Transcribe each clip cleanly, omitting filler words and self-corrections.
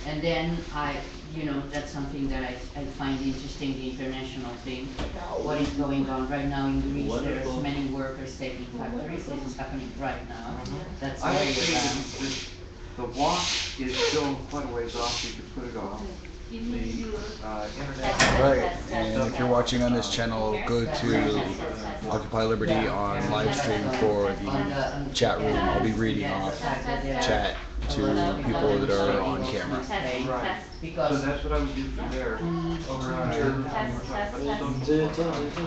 And then that's something that I find interesting, the international thing. What is going on right now in Greece? There's many workers taking factories. This is happening right now. That's I very actually, advanced. the walk is still quite a ways off, you could put it off. The internet. Right, and if you're watching on this channel, go to Occupy Liberty on live stream for the chat room. I'll be reading off chat to people that are on camera. Right. So that's what I would do from there. Over on your, I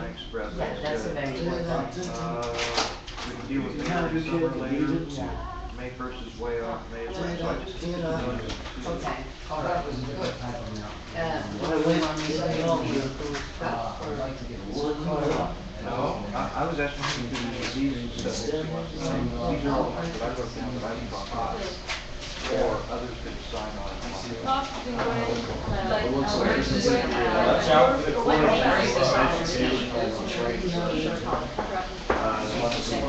express Yeah, that's a very good one. we can deal with May or summer later. May 1st is way off. May 1st, so I just keep it going. Okay, all right. What do you want me to do? No, I was asking you to do these stuff. These are all the ones that I wrote down that I was talking about. Or others could sign on. Watch out for the corner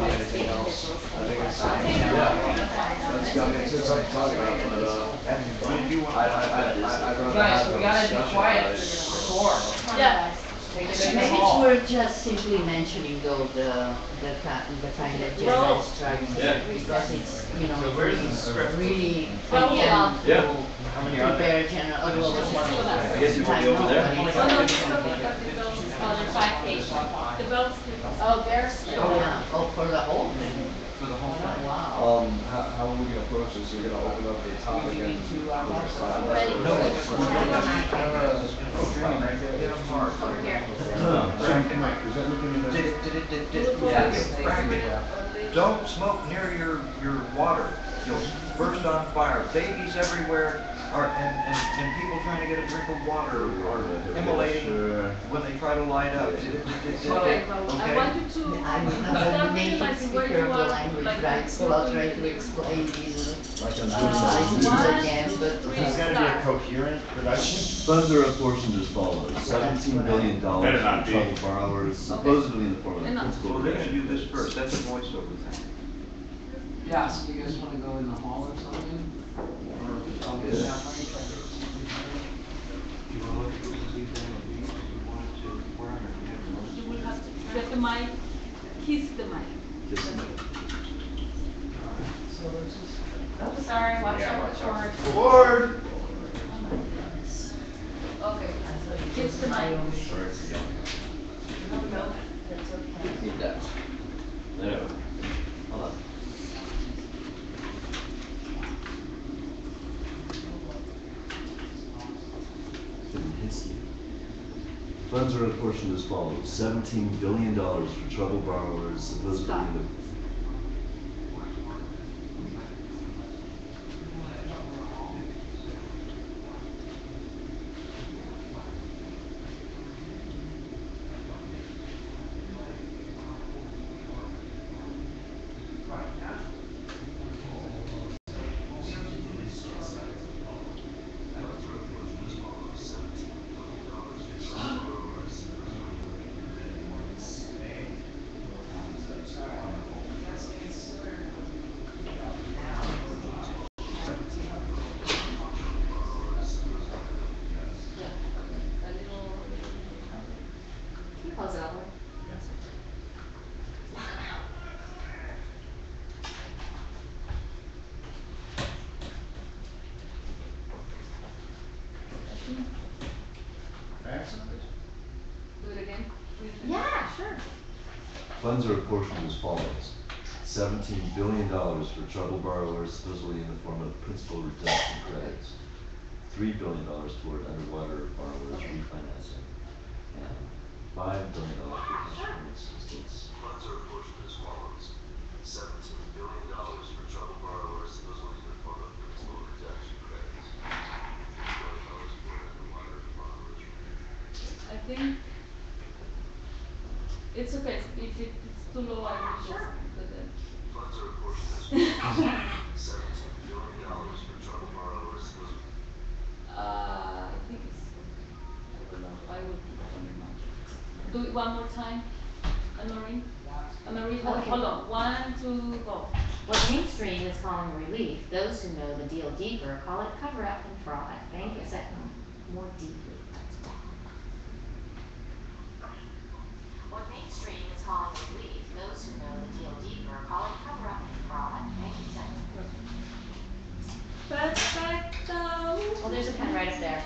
anything else. I think it's that's got me something to talk about, but Guys, we gotta be quiet before. Yeah. Maybe it's worth just simply mentioning though the kind of general structure, because it's really prepare general. I guess you want to go over there. The belts. Oh, there's. Oh, yeah. Oh, for the whole thing. For the whole thing. Wow. How are we gonna approach this? You're gonna open up the topic and Don't smoke near your water. You'll burst on fire. Babies everywhere and people trying to get a drink of water are immolating when they try to light up. Okay, I want you to I'm a native speaker of the language, right? So I'll try to explain these again, but It's got to be a coherent production. Funds are apportioned as follows: $17 billion Better not for be. troubled borrowers, supposedly in the form of principal Well, they're gonna reduction. do this first. That's a voiceover thing. yeah, so you guys wanna go in the hall or something? Or I'll get that mic? You wanna look at the detail of these? You wanted to, where am I? You will have to get the mic, kiss the mic. Kiss the mic. So let's just. Oh, sorry, watch out for George. Forward! Okay, kiss the mic. No, that's okay. Keep that. There. Hold on. Didn't hiss you. Funds are apportioned as follows: $17 billion for troubled borrowers, supposedly in the How's that one? Do it again? Yeah, sure. Funds are apportioned as follows: $17 billion for troubled borrowers, supposedly in the form of principal reduction credits, $3 billion toward underwater borrowers refinancing, and $5 billion for insurance assistance. Funds are apportioned as follows: $17 billion for troubled borrowers, supposedly in the form of principal reduction credits, $3 billion toward underwater borrowers. I think it's okay. If it's too low, I will just put it. Funds are apportioned as follows: $17 billion for troubled borrowers, supposedly. I think it's, I don't know, I will keep it on the mic. Do it one more time, Anne-Marie. Anne-Marie, hold on. 1, 2, go. What mainstream is calling relief, those who know the deal deeper call it cover-up and fraud. Bank executive more deeply. What mainstream is calling relief, those who know the deal deeper call it cover-up and fraud. Bank executive. Perfecto. Well, there's a pen right up there.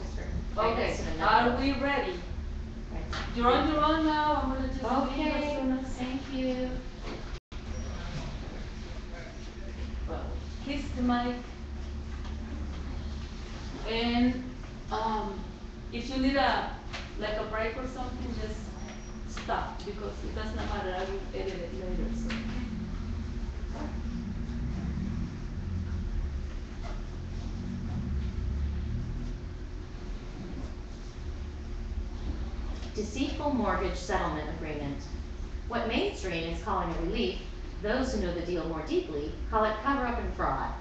Just for, right Okay, next to the are notebook. we ready? Right there. You're on your own now. I'm gonna just leave as Okay, soon as thank you. kiss the mic. And if you need like a break or something, just stop because it does not matter. I will edit it later. So. Deceitful mortgage settlement agreement. What mainstream is calling a relief, those who know the deal more deeply call it cover-up and fraud.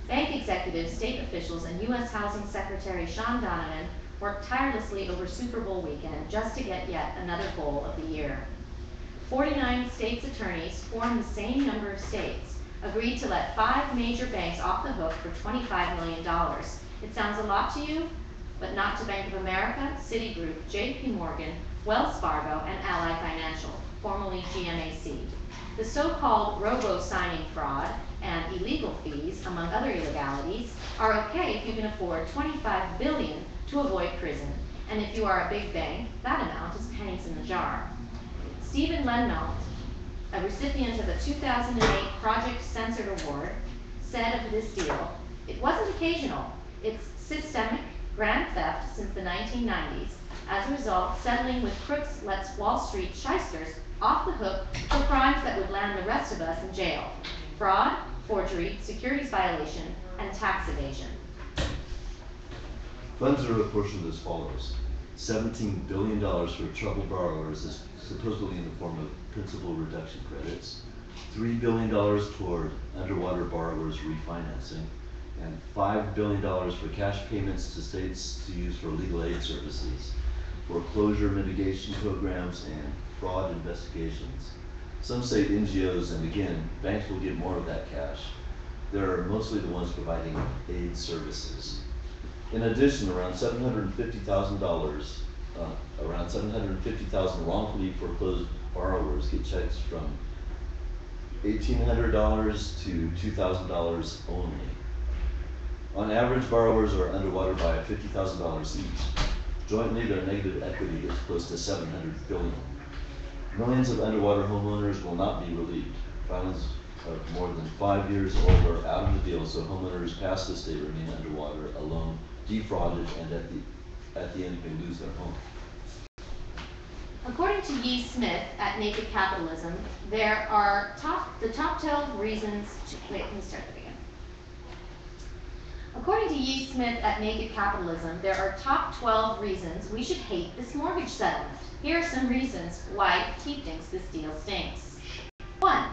Bank executives, state officials, and U.S. Housing Secretary Sean Donovan worked tirelessly over Super Bowl weekend just to get yet another goal of the year. 49 states' attorneys formed the same number of states, agreed to let 5 major banks off the hook for $25 million. It sounds a lot to you, but not to Bank of America, Citigroup, JP Morgan, Wells Fargo, and Ally Financial, formerly GMAC. The so-called robo-signing fraud and illegal fees, among other illegalities, are okay if you can afford $25 billion to avoid prison. And if you are a big bank, that amount is pennies in the jar. Stephen Lenmelt, a recipient of a 2008 Project Censored Award, said of this deal, "It wasn't occasional, it's systemic, grand theft since the 1990s. As a result, settling with crooks lets Wall Street shysters off the hook for crimes that would land the rest of us in jail: fraud, forgery, securities violation, and tax evasion." Funds are apportioned as follows. $17 billion for troubled borrowers is supposedly in the form of principal reduction credits, $3 billion toward underwater borrowers refinancing, and $5 billion for cash payments to states to use for legal aid services, foreclosure mitigation programs, and fraud investigations. Some state NGOs, and again, banks will get more of that cash. They're mostly the ones providing aid services. In addition, around $750,000 wrongfully foreclosed borrowers get checks from $1,800 to $2,000 only. On average, borrowers are underwater by $50,000 each. Jointly, their negative equity is close to $700 billion. Millions of underwater homeowners will not be relieved. Filings of more than 5 years old are out of the deal, so homeowners past this date remain underwater, alone, defrauded, and at the end may lose their home. According to Yi Smith at Naked Capitalism, there are the top 12 reasons wait, let me start that again. According to Yi Smith at Naked Capitalism, there are top 12 reasons we should hate this mortgage settlement. Here are some reasons why he thinks this deal stinks. 1.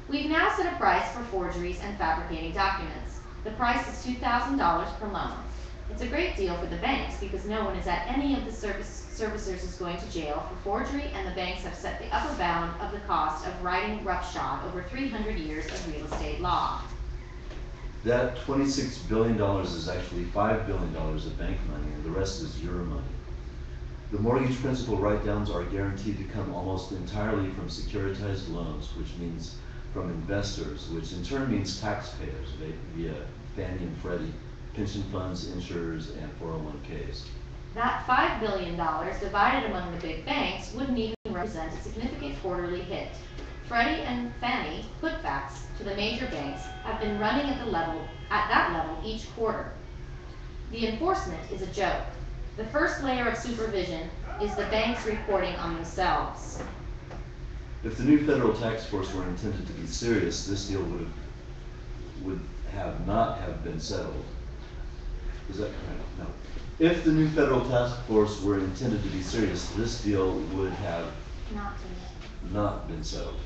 We've now set a price for forgeries and fabricating documents. The price is $2,000 per loan. It's a great deal for the banks because no one is at any of the servicers is going to jail for forgery, and the banks have set the upper bound of the cost of writing roughshod over 300 years of real estate law. That $26 billion is actually $5 billion of bank money, and the rest is your money. The mortgage principal write-downs are guaranteed to come almost entirely from securitized loans, which means from investors, which in turn means taxpayers via Fannie and Freddie, pension funds, insurers, and 401ks. That $5 billion divided among the big banks wouldn't even represent a significant quarterly hit. Freddie and Fannie putbacks to the major banks have been running at that level each quarter. The enforcement is a joke. The first layer of supervision is the banks reporting on themselves. If the new federal task force were intended to be serious, this deal would not have been settled. Is that correct? No. If the new federal task force were intended to be serious, this deal would have not been settled.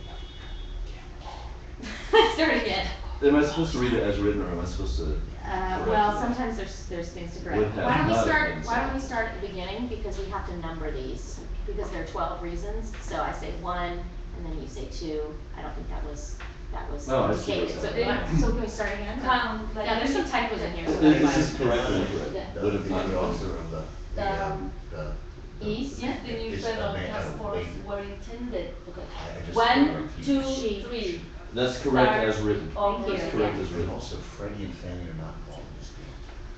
Start again. Am I supposed to read it as written, or am I supposed to? Well, sometimes there's things to correct. Why don't we start at the beginning, because we have to number these, because there are 12 reasons. So I say 1, and then you say 2. I don't think that was No, I see indicated. what's So, happening. so can we start again? Like Yeah, there's some typos in here, so Is that's this why. correct or incorrect? Yeah. Would it be The incorrect? author of the East? Yes, the new It's federal a man- task a force lady. were intended, okay. I just 1, repeat. 2, She. 3. That's correct Start as written. Thank you. That's correct Yeah. as And written. also Freddie and Fannie are not involved in this deal.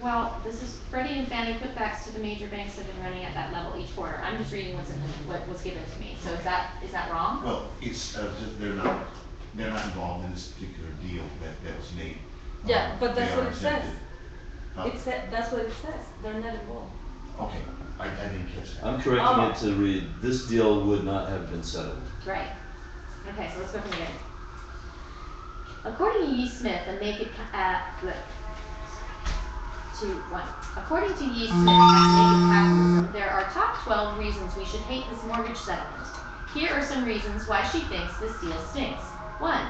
Well, this is Freddie and Fannie putbacks to the major banks have been running at that level each quarter. I'm just reading what was given to me. So is that wrong? Well, it's, they're not involved in this particular deal that was made. Yeah, but that's They what are it says. exempted. Huh? That's what it says, they're not involved. Okay, I didn't catch that. I'm correcting it to read, this deal would not have been settled. Right. Okay, so let's go from the beginning. According to Ye Smith, a naked According to Ye Smith at Naked Capitalism, there are top 12 reasons we should hate this mortgage settlement. Here are some reasons why she thinks this deal stinks. 1.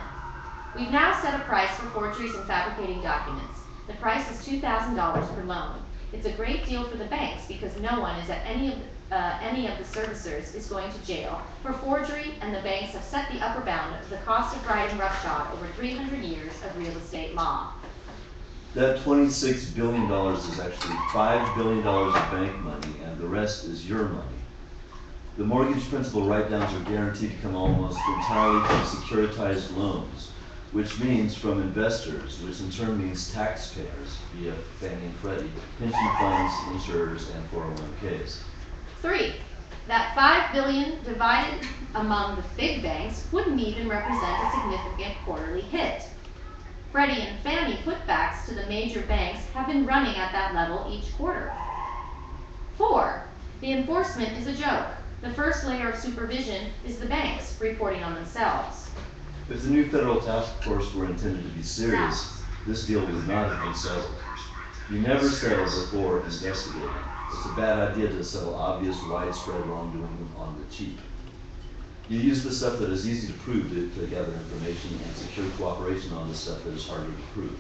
We've now set a price for forgeries and fabricating documents. The price is $2,000 per loan. It's a great deal for the banks because no one is at any of the servicers is going to jail for forgery, and the banks have set the upper bound of the cost of riding roughshod over 300 years of real estate law. That $26 billion is actually $5 billion of bank money, and the rest is your money. The mortgage principal write-downs are guaranteed to come almost entirely from securitized loans, which means from investors, which in turn means taxpayers via Fannie and Freddie, pension funds, insurers, and 401ks. 3. That $5 billion divided among the big banks wouldn't even represent a significant quarterly hit. Freddie and Fannie putbacks to the major banks have been running at that level each quarter. 4. The enforcement is a joke. The first layer of supervision is the banks reporting on themselves. If the new federal task force were intended to be serious, this deal would not have been settled. You never settle before investigating. It's a bad idea to settle obvious, widespread wrongdoing on the cheap. You use the stuff that is easy to prove to gather information and secure cooperation on the stuff that is harder to prove.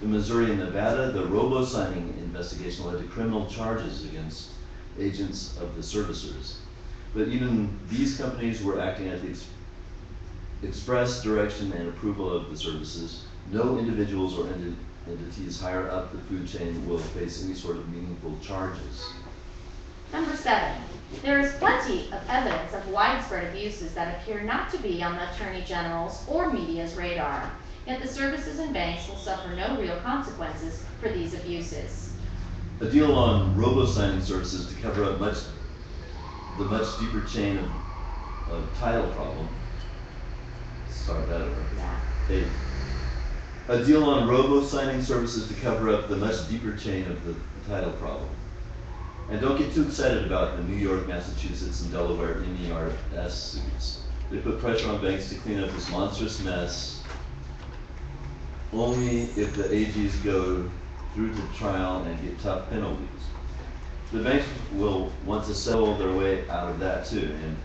In Missouri and Nevada, the robo-signing investigation led to criminal charges against agents of the servicers. But even these companies were acting at the express direction and approval of the services. No individuals or entities higher up the food chain will face any sort of meaningful charges. Number 7. There is plenty of evidence of widespread abuses that appear not to be on the Attorney General's or media's radar. Yet the services and banks will suffer no real consequences for these abuses. A deal on robo-signing services to cover up the much deeper chain of title problem. Start that over. Yeah. A deal on robo-signing services to cover up the much deeper chain of the title problem. And don't get too excited about the New York, Massachusetts, and Delaware MERS suits. They put pressure on banks to clean up this monstrous mess only if the AGs go through to trial and get tough penalties. The banks will want to settle their way out of that too, and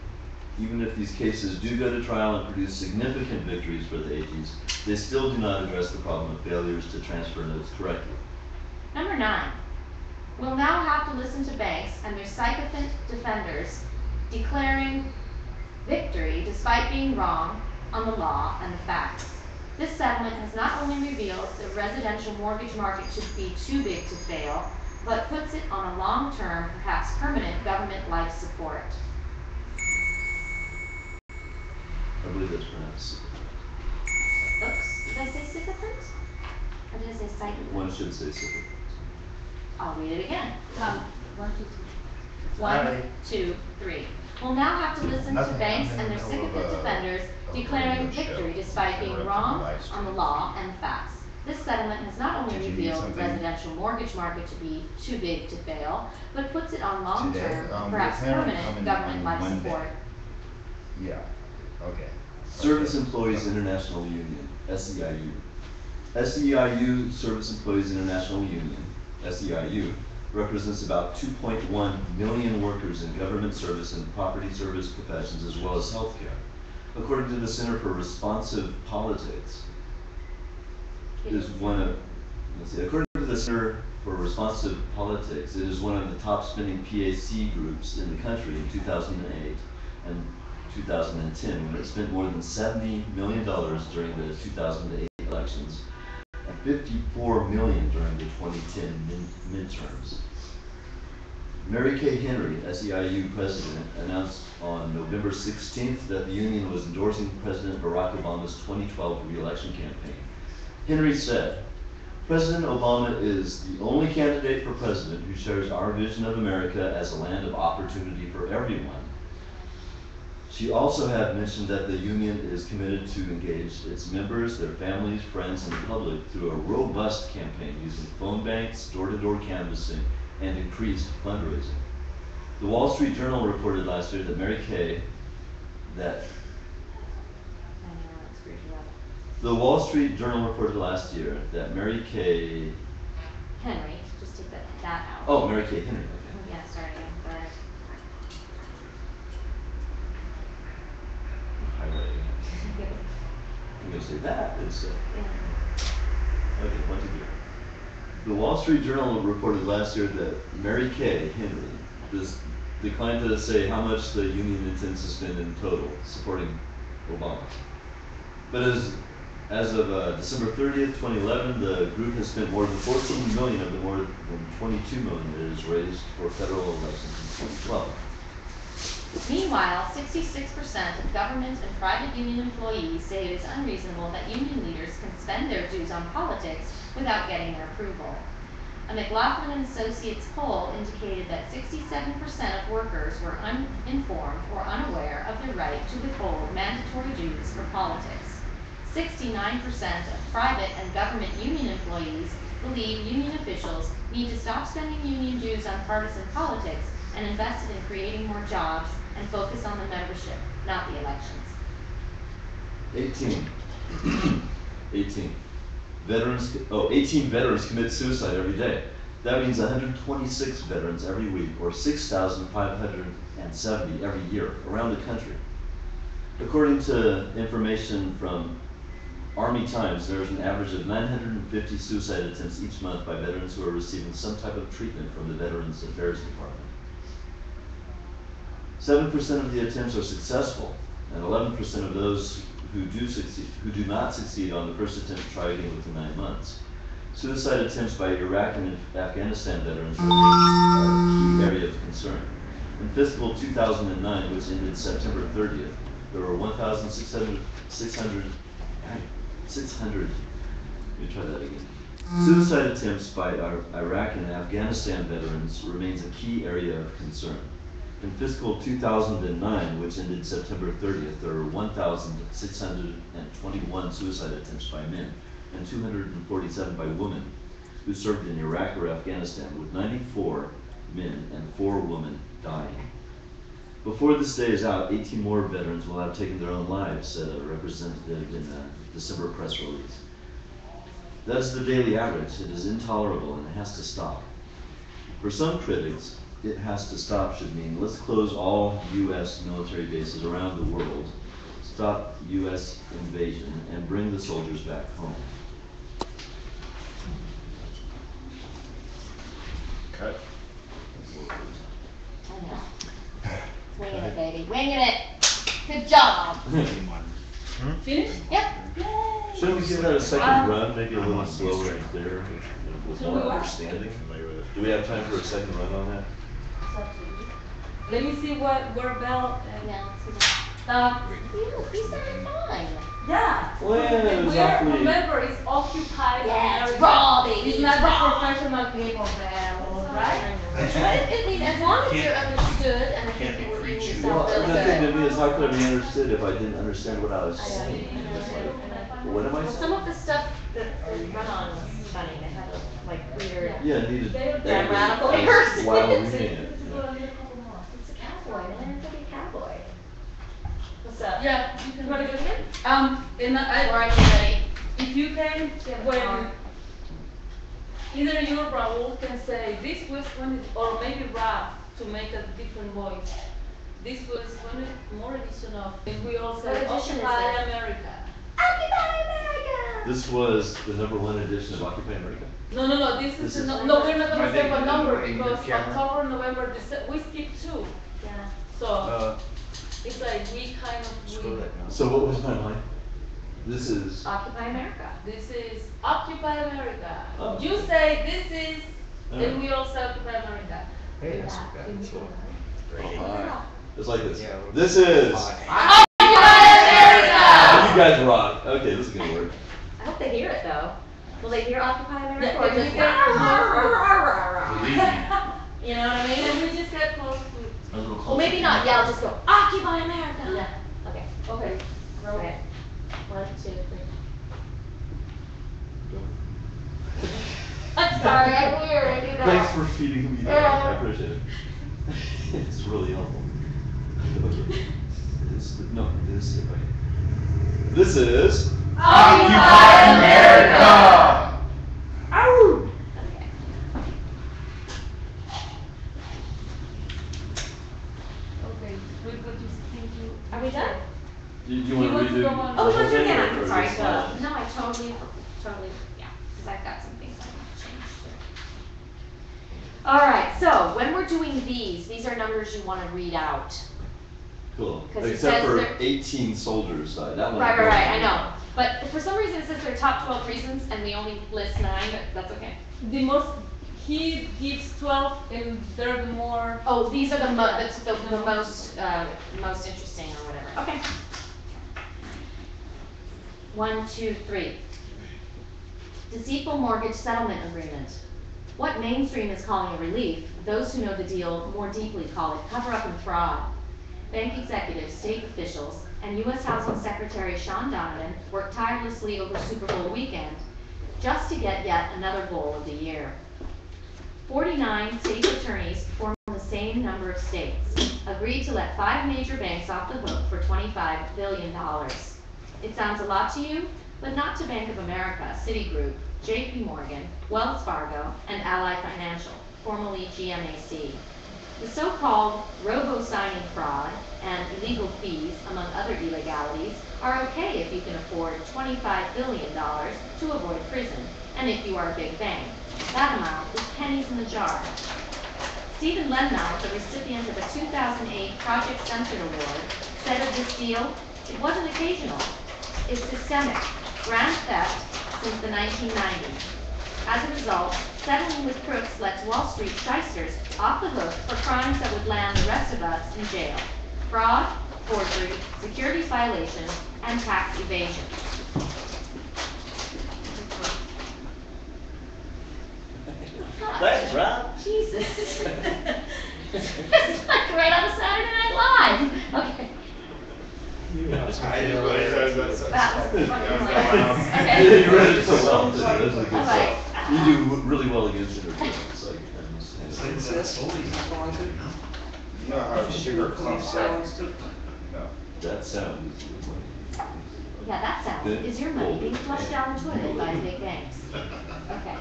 even if these cases do go to trial and produce significant victories for the AGs, they still do not address the problem of failures to transfer notes correctly. Number 9. We'll now have to listen to banks and their sycophant defenders declaring victory despite being wrong on the law and the facts. This settlement has not only revealed the residential mortgage market should be too big to fail, but puts it on a long-term, perhaps permanent government life support. I believe that's pronounced. Oops, did I say sycophant? Or did I say sycophant? One should say sycophant. I'll read it again. 1, 2, 3. 1, 2, 3. We'll now have to listen to Nothing banks happened and their in the middle sycophant of defenders a declaring radio show. victory despite being Interrupting wrong the live on stream. the law and facts. This settlement has not only Did you need revealed the something? residential mortgage market to be too big to fail, but puts it on Today, long-term, we're perhaps planning on permanent coming government on life Monday. support. Yeah, okay. Service Okay. Employees International Union, SEIU. SEIU, Service Employees International Union, SEIU, represents about 2.1 million workers in government service and property service professions as well as healthcare. According to the Center for Responsive Politics, it is one of, according to the Center for Responsive Politics, it is one of the top spending PAC groups in the country in 2008 and 2010, when it spent more than $70 million during the 2008 elections and $54 million during the 2010 midterms. Mary Kay Henry, SEIU president, announced on November 16th that the union was endorsing President Barack Obama's 2012 re-election campaign. Henry said, "President Obama is the only candidate for president who shares our vision of America as a land of opportunity for everyone." She also had mentioned that the union is committed to engage its members, their families, friends, and the public through a robust campaign using phone banks, door-to-door canvassing, and increased fundraising. The Wall Street Journal reported last year that Mary Kay, The Wall Street Journal reported last year that Mary Kay Henry, just take that out. Oh, Mary Kay Henry, okay. Yeah, sorry, sorry. Highlighting. I'm gonna say that instead. Okay, what to do? The Wall Street Journal reported last year that Mary Kay Henry declined to say how much the union intends to spend in total supporting Obama. But as of December 30th, 2011, the group has spent more than $14 million of the more than $22 million it has raised for federal elections in 2012. Meanwhile, 66% of government and private union employees say it is unreasonable that union leaders can spend their dues on politics without getting their approval. A McLaughlin and Associates poll indicated that 67% of workers were uninformed or unaware of their right to withhold mandatory dues for politics. 69% of private and government union employees believe union officials need to stop spending union dues on partisan politics and invest in creating more jobs and focus on the membership, not the elections. 18 veterans commit suicide every day. That means 126 veterans every week, or 6,570 every year around the country. According to information from Army Times, there is an average of 950 suicide attempts each month by veterans who are receiving some type of treatment from the Veterans Affairs Department. 7% of the attempts are successful, and 11% of those who do not succeed on the first attempt try again within 9 months. Suicide attempts by Iraq and Afghanistan veterans remain a key area of concern. In fiscal 2009, which ended September 30th, there were 600. Let me try that again. Suicide attempts by Iraq and Afghanistan veterans remains a key area of concern. In fiscal 2009, which ended September 30th, there were 1,621 suicide attempts by men and 247 by women who served in Iraq or Afghanistan, with 94 men and 4 women dying. Before this day is out, 18 more veterans will have taken their own lives, said a representative in a December press release. That's the daily average. It is intolerable and it has to stop. For some critics, it has to stop should mean let's close all U.S. military bases around the world, stop U.S. invasion, and bring the soldiers back home. Cut. Winging it, baby. Winging it. Good job. Finished? Yep. Shouldn't we give that a second run, maybe a little slower and clearer, with So more we what? understanding? Do we have time for a second run on that? Let me see where Bell. Yeah, he's done fine. Yeah. Well, it was awfully- Remember, it's occupied. Yeah, it's America. raw, baby. It's not It's the raw. professional people, Bell, right? But I mean, as long as you're understood, and I think you were doing Well, yourself really the thing to good. me is how could I be understood if I didn't understand what I was saying? It's like, what am I Well, saying? some of the stuff that run on was funny, they had a, like, weird. Yeah, it needed. Grammatical errors. While reading it. It's a cowboy, man, it's a cowboy. What's up? Yeah, you can. wanna go again? And Or are you ready? if you can, when either you or Raul can say, this was when, or maybe Ralph to make a different voice. This was when more edition of, if we all What say, edition is Occupy that? America. Occupy America! This was the #1 edition of Occupy America. No, this This is, is- no, we're not gonna I say think what number, in the because camera. October, November, December, we skipped 2. Yeah. So, it's like we So what was my line? This is, Occupy America. This is Occupy America. Oh. You say this is, Oh. and we also Occupy America. Hey, that's okay. hi. It's like this. This is. Occupy America! You guys rock. Okay, this is gonna work. I hope they hear it though. Will they hear Occupy America Yeah, or if just we get Believe me. You know what I mean? And we just get close to. A little Well, closer maybe to not the yell, mic. just go, Occupy America! Yeah. Okay. Okay. Okay. 1, 2, 3. I'm sorry, I'm weird, I do that. Thanks for feeding me that. I appreciate it. It's really helpful. Okay. No, this is right. This is. Occupy America! Ow! Okay. Okay, we got you, thank you. Are we done? Do you He want wants to to redo? go on. Oh, the we whole went through thing, again, or I'm sorry, just, no, I totally, yeah, because I've got some things I want to change too. Alright, so when we're doing these are numbers you want to read out. Cool. 'Cause it Except says for there- 18 soldiers, that one. Right, I know. But for some reason it says they're top 12 reasons and we only list 9, but that's okay. The most, he gives 12 and they're the more. Oh, these are the most interesting or whatever. Okay. 1, 2, 3. Deceitful mortgage settlement agreement. What mainstream is calling a relief, those who know the deal more deeply call it cover-up and fraud. Bank executives, state officials, and U.S. Housing Secretary Sean Donovan worked tirelessly over Super Bowl weekend just to get yet another goal of the year. 49 state attorneys from the same number of states agreed to let 5 major banks off the hook for $25 billion. It sounds a lot to you, but not to Bank of America, Citigroup, JP Morgan, Wells Fargo, and Ally Financial, formerly GMAC. The so-called robo-signing fraud and illegal fees, among other illegalities, are okay if you can afford $25 billion to avoid prison, and if you are a big bank. That amount is pennies in the jar. Stephen Lemnau, the recipient of a 2008 Project Censored Award, said of this deal, it wasn't occasional. It's systemic, grand theft since the 1990s. As a result, settling with crooks lets Wall Street shysters off the hook for crimes that would land the rest of us in jail. Fraud, forgery, securities violations, and tax evasion. Thanks, Rob. Jesus. This is like right on Saturday Night Live. Okay. That was fucking hilarious. Okay. You read it so well, too. That's a good Alright. stuff. You do really well against entertainment, like, You know how sugar clump sounds? No. that sound is Yeah, that sounds, is your money being flushed down the toilet by the big banks? Okay.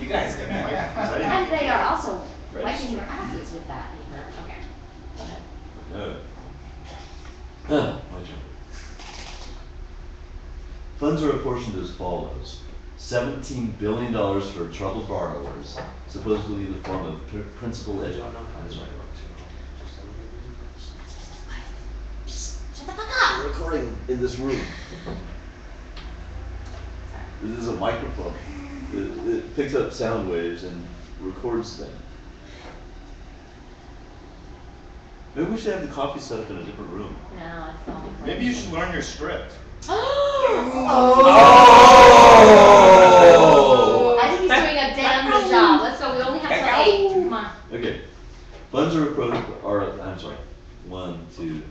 You guys can have And they are also wiping their asses with that, you heard. Okay. Go ahead. My turn. Funds are apportioned as follows. $17 billion for troubled borrowers, supposedly in the form of principal education. Shut the fuck up! We're recording in this room. This is a microphone. It picks up sound waves and records them. Maybe we should have the coffee set up in a different room. No, it's the only place. Maybe you should learn your script. Oh! I think he's doing a damn good job. Let's go. We only have till 8. Come on. Okay. Funds are I'm sorry. 1, 2, 3.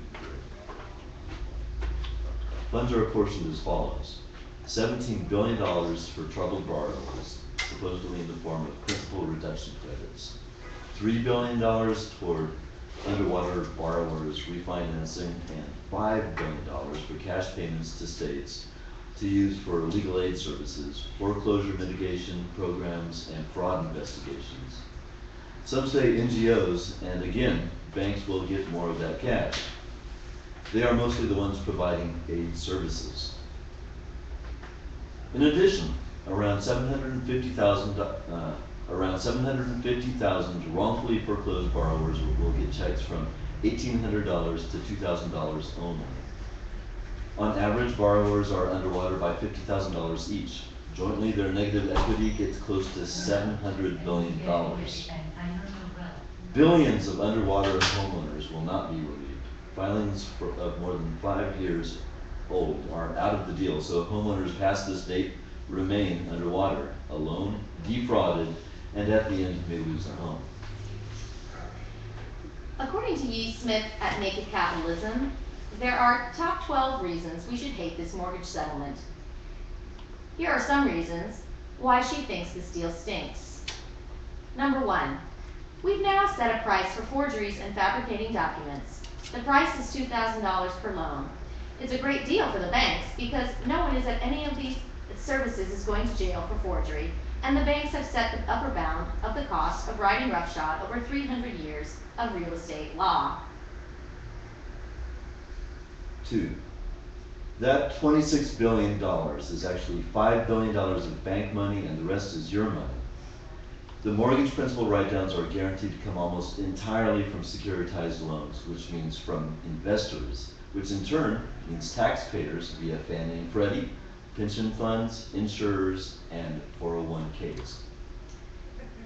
Funds are apportioned as follows. $17 billion for troubled borrowers, supposedly in the form of principal reduction credits. $3 billion toward underwater borrowers refinancing, and $5 billion for cash payments to states to use for legal aid services, foreclosure mitigation programs, and fraud investigations. Some say NGOs, and again, banks will get more of that cash. They are mostly the ones providing aid services. In addition, around 750,000 wrongfully foreclosed borrowers will get checks from $1,800 to $2,000 only. On average, borrowers are underwater by $50,000 each. Jointly, their negative equity gets close to $700 billion. Billions of underwater homeowners will not be relieved. Filings of more than 5 years old are out of the deal, so homeowners past this date remain underwater, alone, defrauded, and at the end may lose a home. According to Yi Smith at Naked Capitalism, there are top 12 reasons we should hate this mortgage settlement. Here are some reasons why she thinks this deal stinks. Number 1, we've now set a price for forgeries and fabricating documents. The price is $2,000 per loan. It's a great deal for the banks because no one is at any of these services is going to jail for forgery, and the banks have set the upper bound of the cost of riding roughshod over 300 years of real estate law. 2, that $26 billion is actually $5 billion of bank money and the rest is your money. The mortgage principal write-downs are guaranteed to come almost entirely from securitized loans, which means from investors, which in turn means taxpayers via Fannie and Freddie, pension funds, insurers, and 401ks.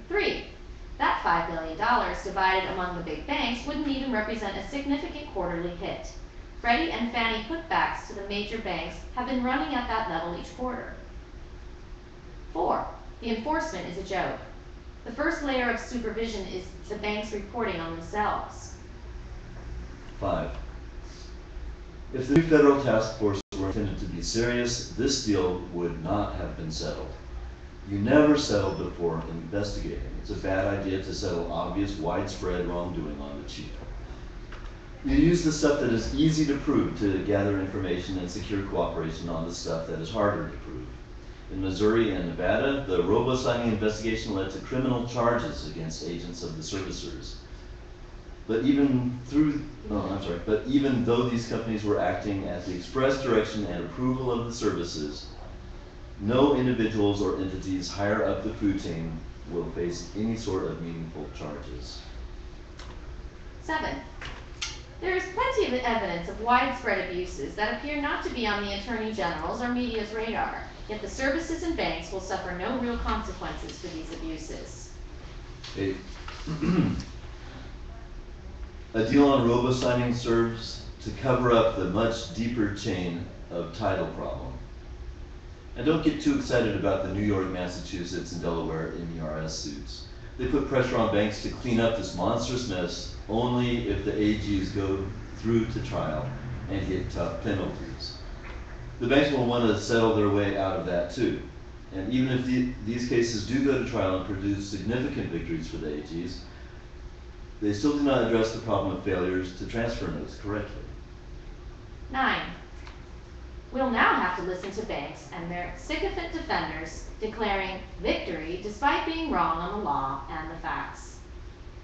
3, that $5 billion divided among the big banks wouldn't even represent a significant quarterly hit. Freddie and Fannie putbacks to the major banks have been running at that level each quarter. 4, the enforcement is a joke. The first layer of supervision is the banks reporting on themselves. 5, if the new federal task force were intended to be serious, this deal would not have been settled. You never settle before investigating. It's a bad idea to settle obvious, widespread wrongdoing on the cheap. You use the stuff that is easy to prove to gather information and secure cooperation on the stuff that is harder to prove. In Missouri and Nevada, the robo-signing investigation led to criminal charges against agents of the servicers. But even though these companies were acting at the express direction and approval of the services, no individuals or entities higher up the food chain will face any sort of meaningful charges. 7, there is plenty of evidence of widespread abuses that appear not to be on the Attorney General's or media's radar, yet the services and banks will suffer no real consequences for these abuses. 8, a deal on robo-signing serves to cover up the much deeper chain of title problem. And don't get too excited about the New York, Massachusetts, and Delaware MERS suits. They put pressure on banks to clean up this monstrous mess only if the AGs go through to trial and get tough penalties. The banks will want to settle their way out of that too. And even if these cases do go to trial and produce significant victories for the AGs, they still do not address the problem of failures to transfer notes correctly. 9, we'll now have to listen to banks and their sycophant defenders declaring victory despite being wrong on the law and the facts.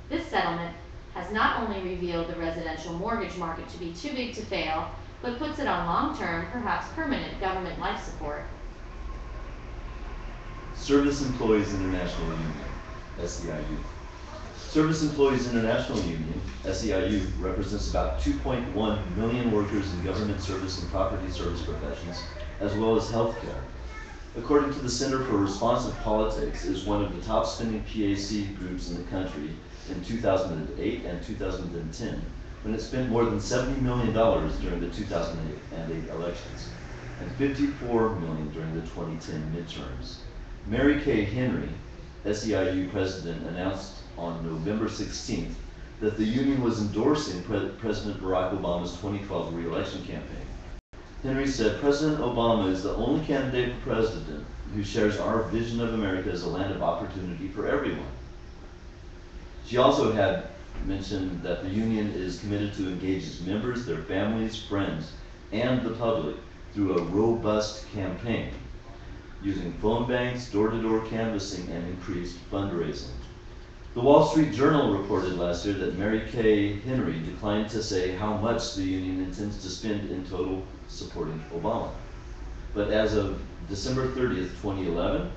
This settlement has not only revealed the residential mortgage market to be too big to fail, but puts it on long-term, perhaps permanent government life support. Service Employees International Union, SEIU. Service Employees International Union, SEIU, represents about 2.1 million workers in government service and property service professions, as well as healthcare. According to the Center for Responsive Politics, is one of the top spending PAC groups in the country in 2008 and 2010, when it spent more than $70 million during the 2008 elections, and $54 million during the 2010 midterms. Mary Kay Henry, SEIU president, announced on November 16th that the union was endorsing President Barack Obama's 2012 re-election campaign. Henry said, "President Obama is the only candidate for president who shares our vision of America as a land of opportunity for everyone." She also had mentioned that the union is committed to engage its members, their families, friends, and the public through a robust campaign, using phone banks, door-to-door canvassing, and increased fundraising. The Wall Street Journal reported last year that Mary Kay Henry declined to say how much the union intends to spend in total supporting Obama. But as of December 30th, 2011,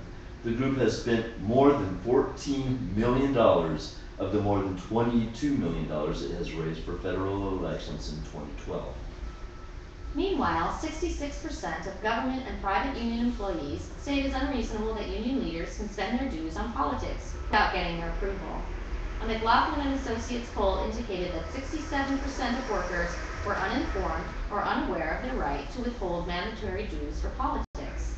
the group has spent more than $14 million of the more than $22 million it has raised for federal elections in 2012. Meanwhile, 66% of government and private union employees say it is unreasonable that union leaders can spend their dues on politics without getting their approval. A McLaughlin and Associates poll indicated that 67% of workers were uninformed or unaware of their right to withhold mandatory dues for politics.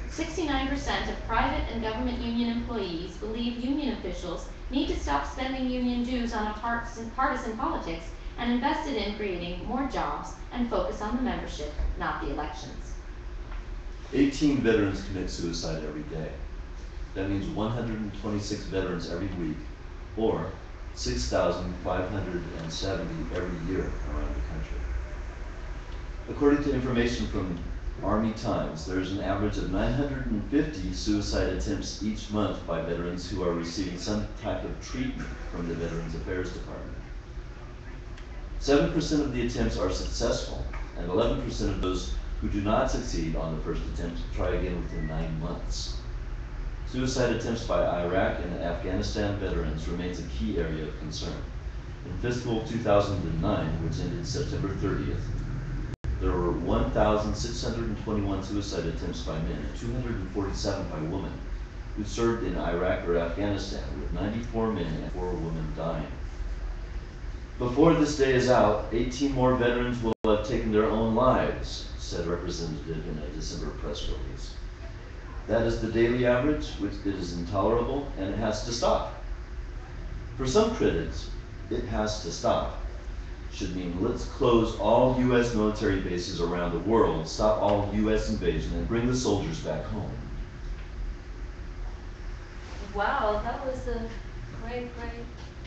69% of private and government union employees believe union officials need to stop spending union dues on partisan politics and invest it in creating more jobs and focus on the membership, not the elections. 18 veterans commit suicide every day. That means 126 veterans every week, or 6,570 every year around the country. According to information from Army Times, there is an average of 950 suicide attempts each month by veterans who are receiving some type of treatment from the Veterans Affairs Department. 7% of the attempts are successful, and 11% of those who do not succeed on the first attempt try again within 9 months. Suicide attempts by Iraq and Afghanistan veterans remains a key area of concern. In fiscal 2009, which ended September 30th, there were 1,621 suicide attempts by men and 247 by women who served in Iraq or Afghanistan, with 94 men and 4 women dying. Before this day is out, 18 more veterans will have taken their own lives, said a representative in a December press release. That is the daily average, which it is intolerable, and it has to stop. For some critics, it has to stop should mean let's close all U.S. military bases around the world, stop all U.S. invasion, and bring the soldiers back home. Wow, that was a great.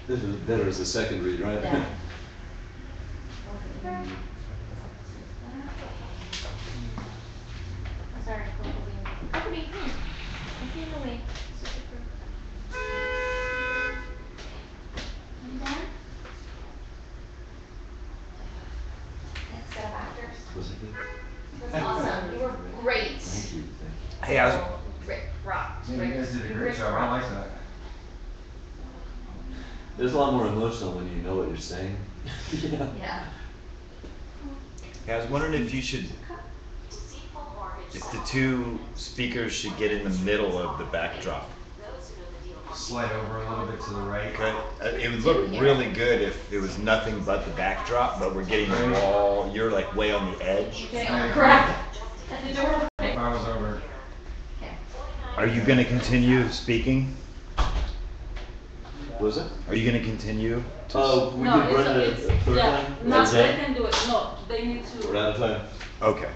This is better as a second read, right? Yeah. I'm sorry, Huckabee, here. If you're in the way. Are you done? Next set of actors. Was it good? That's awesome. You were great. Thank you. Hey, I was. Rick rocked. Yeah, you Rick- guys did a great Rick job, I rocked. like that. It's a lot more emotional when you know what you're saying. Yeah. Yeah. Hey, I was wondering if you should, if the two speakers should get in the middle of the backdrop. Slide over a little bit to the right. Okay, it would look really good if it was nothing but the backdrop, but we're getting the wall, you're like way on the edge. Okay, correct. At the doorway. If I was over. Okay. Are you gonna continue speaking? What was it? Are you gonna continue to? Oh, we No, did run it a third yeah, time? no, Is they that- can do it, no, they need to. We're out of time. Okay.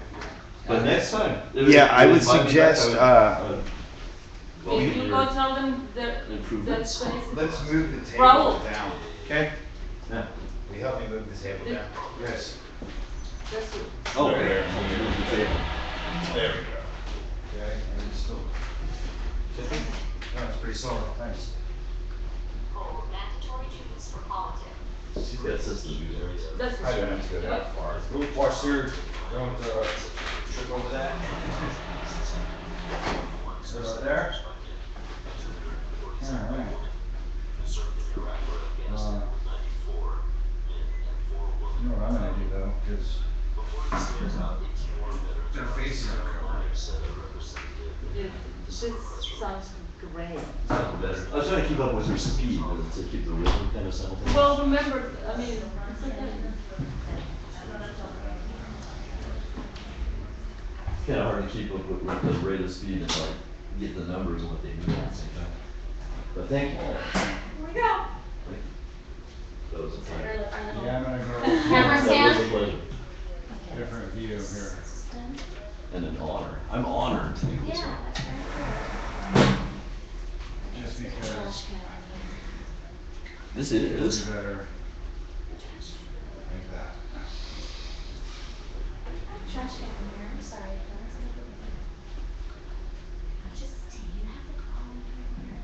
But next time. Yeah, I would suggest, If you go tell them the Improvements. space. Let's move the Raul. down. Okay. Yeah. Will you help me move the table down? Yes. That's it. Oh, There. there. There we go. Okay, and it's still. No, it's pretty solid, thanks. She's got systems to do there. That's I don't have to go that far. Watch your, don't, trip over that. So right there. Alright. You know what I'm gonna do though, cause their faces are covered. This sounds great. Sounds better. I was trying to keep up with her speed, but to keep the rhythm kind of simultaneous. Well, remember, I mean, it's okay. It's kind of hard to keep up with the rate of speed and like get the numbers and what they mean at the same time. But thank you. Here we go. Thank you. That was a pleasure. Yeah, I'm gonna go Camera That stand. was a pleasure. different view here. And an honor. I'm honored to be this Yeah, one. that's very cool. Just because This it's is. better like that. Trash can in here, I'm sorry. That's not good. Just, you have the call here.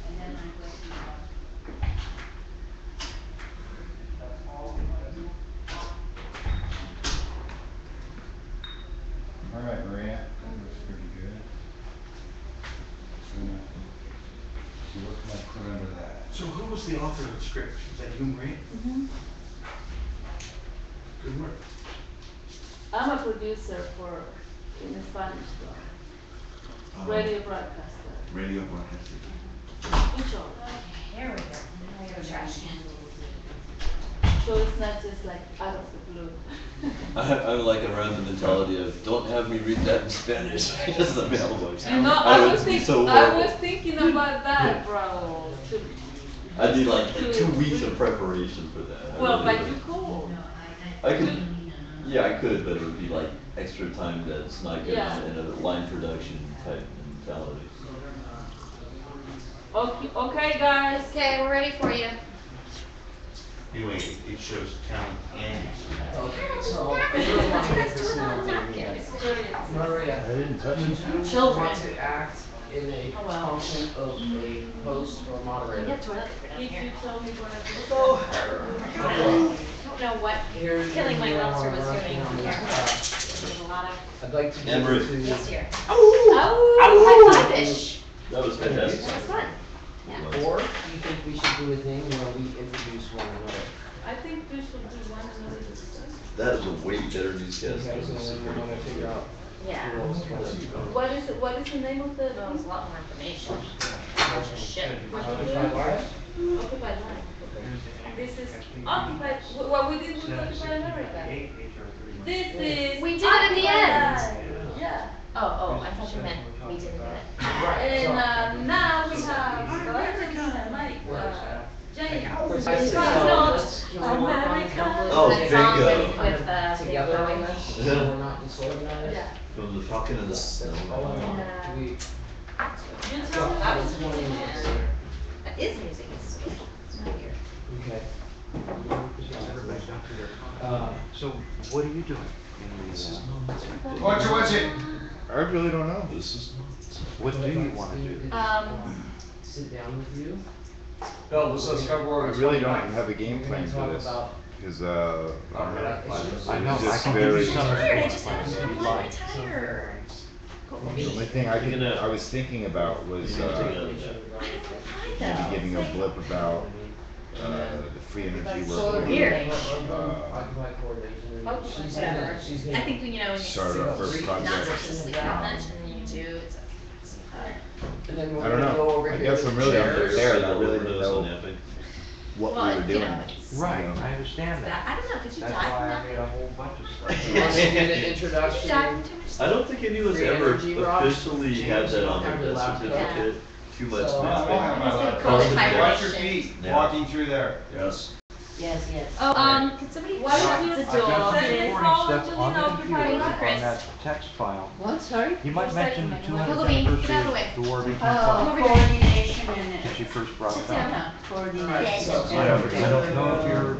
And then my question was, Alright, Maria, that looks pretty good. So, what can I put under that? So who was the author of the script? Was that you, Marie? Mm-hmm. I'm a producer for, in the Spanish radio broadcaster. Radio broadcasting. Mucho. Here we go. Now you're trash can. So it's not just like out of the blue. I'm like around the mentality of, don't have me read that in Spanish, because the mailbox. No, I would be so I horrible. was thinking about that, bro. I need like 2 weeks of preparation for that. I Well, really but would. you cool. I could, yeah, I could, but it would be like extra time that's not good Yeah. in a line production type mentality. Okay, guys. Okay, we're ready for you. Anyway, it shows town and. Okay, so I really want to get this in on there. Maria, would you Children. want to act in a Oh, well. function of a host or moderator? Get to another down If here. you tell me what I do. So, I don't know what here's killing my the lobster was working doing on here. this. There's a lot of I'd like to And get Ruth. to. this here. Oh, High five-ish. That was fantastic. That was fun. Yeah. Or do you think we should do a thing where we introduce one another? I think we should do one another discussion. That is a way better newscast. Okay, so than this then we're super- gonna figure out Yeah. who else wants to go. What is it, what is the name of the? That was a lot more information. Shit. Occupy Live? Occupy Life. This is Occupy, what we did with Occupy America. This is. We did it at the end. Occupy. Yeah. Oh, I thought you meant we didn't get it. And now we have Mike, Jane. Precisely. So No. let's, can we work on a template? Oh, That song bingo. with Together on the this, so Yeah. we're not disorganized? Yeah. From the Falcon and the Snow. Do we, You so tell me. I was wondering this. That is music, it's not here. Okay. So what are you doing? Watch it. I really don't know. This is. What do you wanna do? Sit down with you. No, this is I February. really don't have a game We're plan gonna for talk this, about because, I know, it's I just can give you very, some. I'm tired, I just haven't if been you'd really like. tired. the only thing I was thinking about was, maybe giving a blip about, the free energy work. Here. Occupy coordination. Oh, She's whatever. gonna- she's I gonna- think when you know, when you Start our first not project. just sleep that much, and then you do, it's And then I we're don't gonna go know. over I here guess to I'm really chairs. unprepared. I really didn't Overdose on know napping. what we well, were you doing. know, it's. Right, I understand that. I don't know, could you That's die why from I that? made a whole bunch of stuff. You want to get an Could you introduction? die from too much I sleep? don't think anyone's Free ever energy, Rob? officially James, had you that don't on have their your death laptop. certificate. Too much So- napping. Watch your feet, walking through there. Yes. Yes, yes. Could somebody? What shut if you the do? door? I've got Send some it recording forward stuff to on the the Occupy computer, Life. on that text file. What, sorry? You might mention the Hello, 200th Bean, get out of the anniversary way. of the war between Oh, Trump, coordination and. since you first brought it Yeah, up. coordination. I don't know if you're,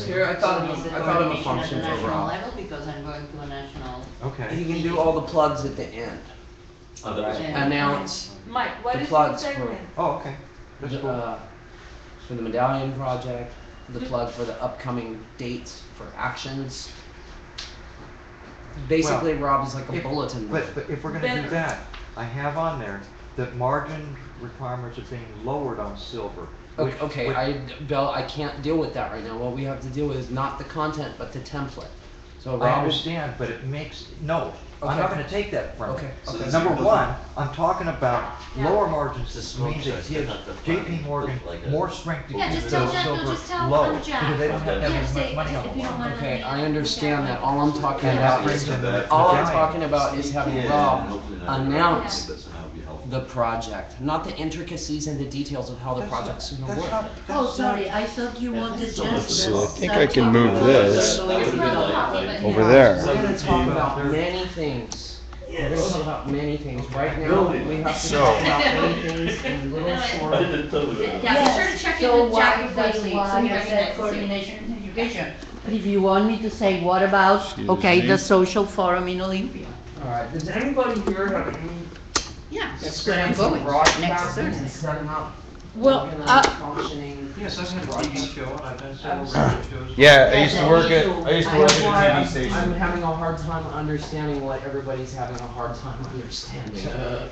Here, I thought Is the of a coordination function at the for national Rob. level, because I'm going to a national. okay. You can do all the plugs at the end. Oh, that was- Yeah. Announce Mike, what the is your plugs for, segment? Oh, okay, that's cool. for the medallion project, the plug for the upcoming dates for actions. Basically, Rob is like a If- bulletin board. But if we're gonna do Better. that, I have on there that margin requirements are being lowered on silver. which- Okay, which- Bill, I can't deal with that right now. What we have to deal with is not the content, but the template. So I Rob, understand, but it makes, no, I'm not Okay. gonna take that from you. Okay, So okay. this Number is- one, I'm talking about Yeah. lower margins, The this smoke means it checks, gives not the JP front, Morgan like a- more strength to Yeah, keep just the tell Jeff, silver just tell low, Jeff. because they don't have to Yeah, have as much say, money on if the you don't line. want Okay, I understand that. All I'm talking And that about brings is, in the all I'm medallion. talking about is having Yeah, Rob hopefully not. announce That's how it'd be helpful. the project, not the intricacies and the details of how the project's gonna work. Oh, sorry, I thought you wanted just. So I think I can move this That would've been like- over there. We're gonna talk about many things. We're gonna talk about many things. Right now, we have to talk about many things in little I short. didn't tell you that. Yeah, be sure to check in So with why, Jack before you that's leave, why so he I said recognizes you. coordination and education. But if you want me to say, what about, Excuse okay, me. the social forum in Olympia? Alright, does anybody here have any Yeah, that's where I'm going, next broadcasting Thursday. and setting up Well, functioning. Yes, I've had a TV show and I've done several radio shows. Yeah, I used to work at a That's why TV station. I'm having a hard time understanding what everybody's having a hard time understanding.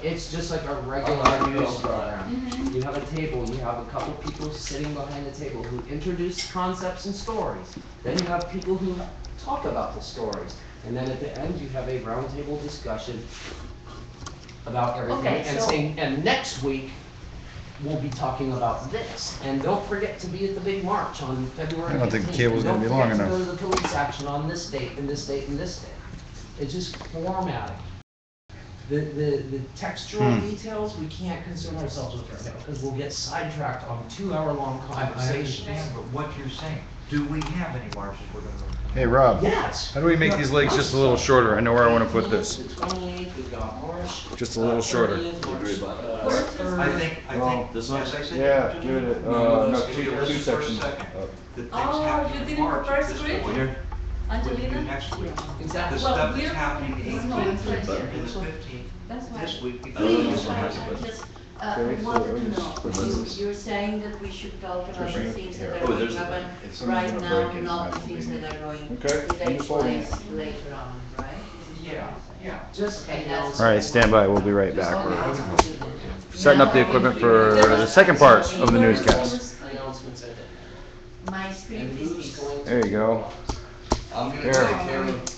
It's just like a regular news program. You have a table, you have a couple people sitting behind the table who introduce concepts and stories. Then you have people who talk about the stories. And then at the end, you have a roundtable discussion about everything. Okay, And so- saying, and next week, we'll be talking about this. And don't forget to be at the big march on February 15th. I don't think the cable's gonna be long And enough. don't forget to go to the police action on this date, and this date, and this date. It's just formatting. The textual details, we can't concern ourselves with right now, because we'll get sidetracked on 2-hour-long I conversations. understand, but what you're saying, do we have any marches we're gonna? Hey, Rob. Yes. How do we make these legs just a little shorter? I know where I want to put this. The 28th, we've got March. Just a little shorter. 30th, March, I think, this one? as I said. Yeah, to give it you, no, if you two listen for a sections. second, Up. the things Oh, happening you in did March the first this grade? week, what we do Angelina? next week. Exactly. The Well, stuff we're that's happening going in to 18th this and the 15th, That's why. this week, because Please, of this one. just, Okay, wanted so to just put know, this- you're saying that we should talk about the things that are Oh, going there's to the happen thing. It's right gonna now, break it, not it's the not things gonna that are going Okay, to I'm take just holding place later on, right? Yeah, yeah. Just Okay, announce. that's- All right, stand by. We'll be right Just back. We're announcements at the end. setting up the equipment for the second part of the newscast. Announcements at the end. My And script is who's this. going to? There you go. I'm gonna Here. take care of.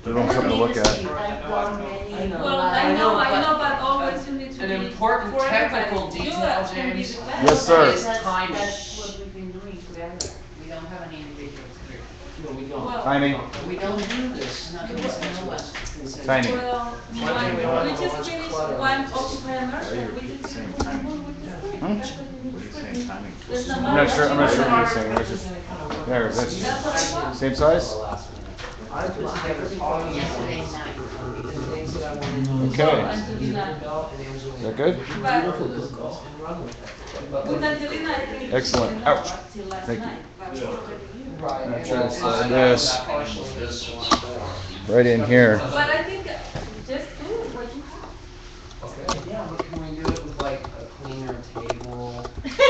Give them something to look at. I've got many. Well, I know, but always you need to An be important for technical everybody. You detail, can be James. the best. Yes, sir. Is timing. That's what we've been doing together. We don't have an individual script. No, we don't. Well- Timing. We don't do this, not You this know what? one. Timing. Well, One thing we don't we have just much finished clutter. one Occupy America, we just Same finished timing. one, we just Hmm? finished What are you saying, timing? There's I'm not sure what you're saying. It's just, there, That's what I that's, want. same size? I put together talking Yesterday points night. and things that I wanted to. Okay. Angelina. Is that good? But Beautiful business and run with it. But with Angelina, I think. she Excellent. didn't know Ouch. till last Thank you. night. Right. I'll and try to then slide I this partially this one. right in here. But I think just do what you have. Okay, yeah, but can we do it with like a cleaner table? people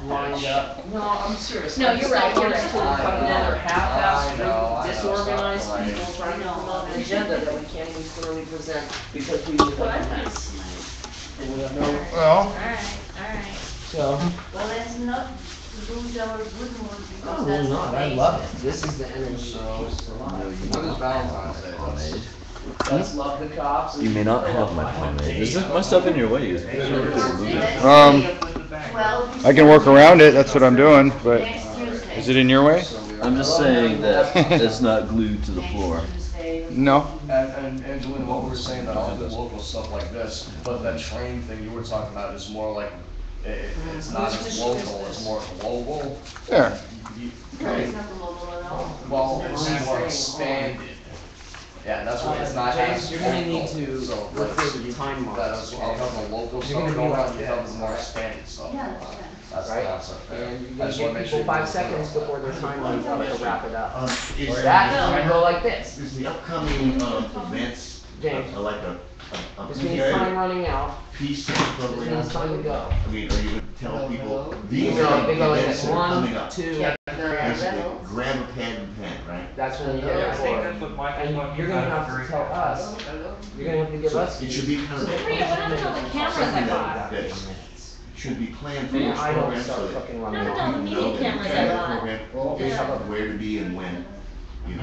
Lined up? No, I'm serious. No, I you're just right, don't you're want right. us to look like another half-assed I group know, of I know, disorganized stop people lying. trying to promote an agenda that we can't even clearly present because we look like a mess. And we have no, Well, Alright, alright. so. Well, let's not lose our good mood Oh, because we're that's not, the I base. love it. This is the energy that keeps us alive. What is Valentine's Day? Let's love the cops. You may not have my pomade. Is my stuff in your way? Is it? Well, I can work around it. That's what I'm doing, but next Tuesday. is it in your way? I'm just saying that it's not glued to the floor. Next Tuesday. No. And Angelina, what we were saying about all the local stuff like this, but that train thing you were talking about is more like, it's not as local, it's more global. There. No, it's not global at all. Well, it's more expanded. Yeah, that's what it's not James, as you're gonna need local, to so look that's- for the time That marks, is, I'll have the local You're stuff gonna be going like on, you have the more expanded stuff. Yeah, going on. yeah. That's, Right? that's okay. And you I just wanna give make sure people you 5 seconds understand. before their time runs out to wrap it up. Is That, you go like this. Is the upcoming, events, James. like a This means time running out. piece of This program? means time to go. I mean, are you gonna tell people, these They go are like events this. that are 1, coming up? 2, Yeah. Basically, grab a pad and pen, right? that's when you I get it think for. that's what Mike is And talking you're gonna about. have to tell us, you're gonna have to give So us. it should be kind of. Wait, what happened to all the cameras I something bought? that should be planned for Man, each I don't program start so that fucking No, running no, off. the people media know that cameras that I bought. program is where to be and when, you know.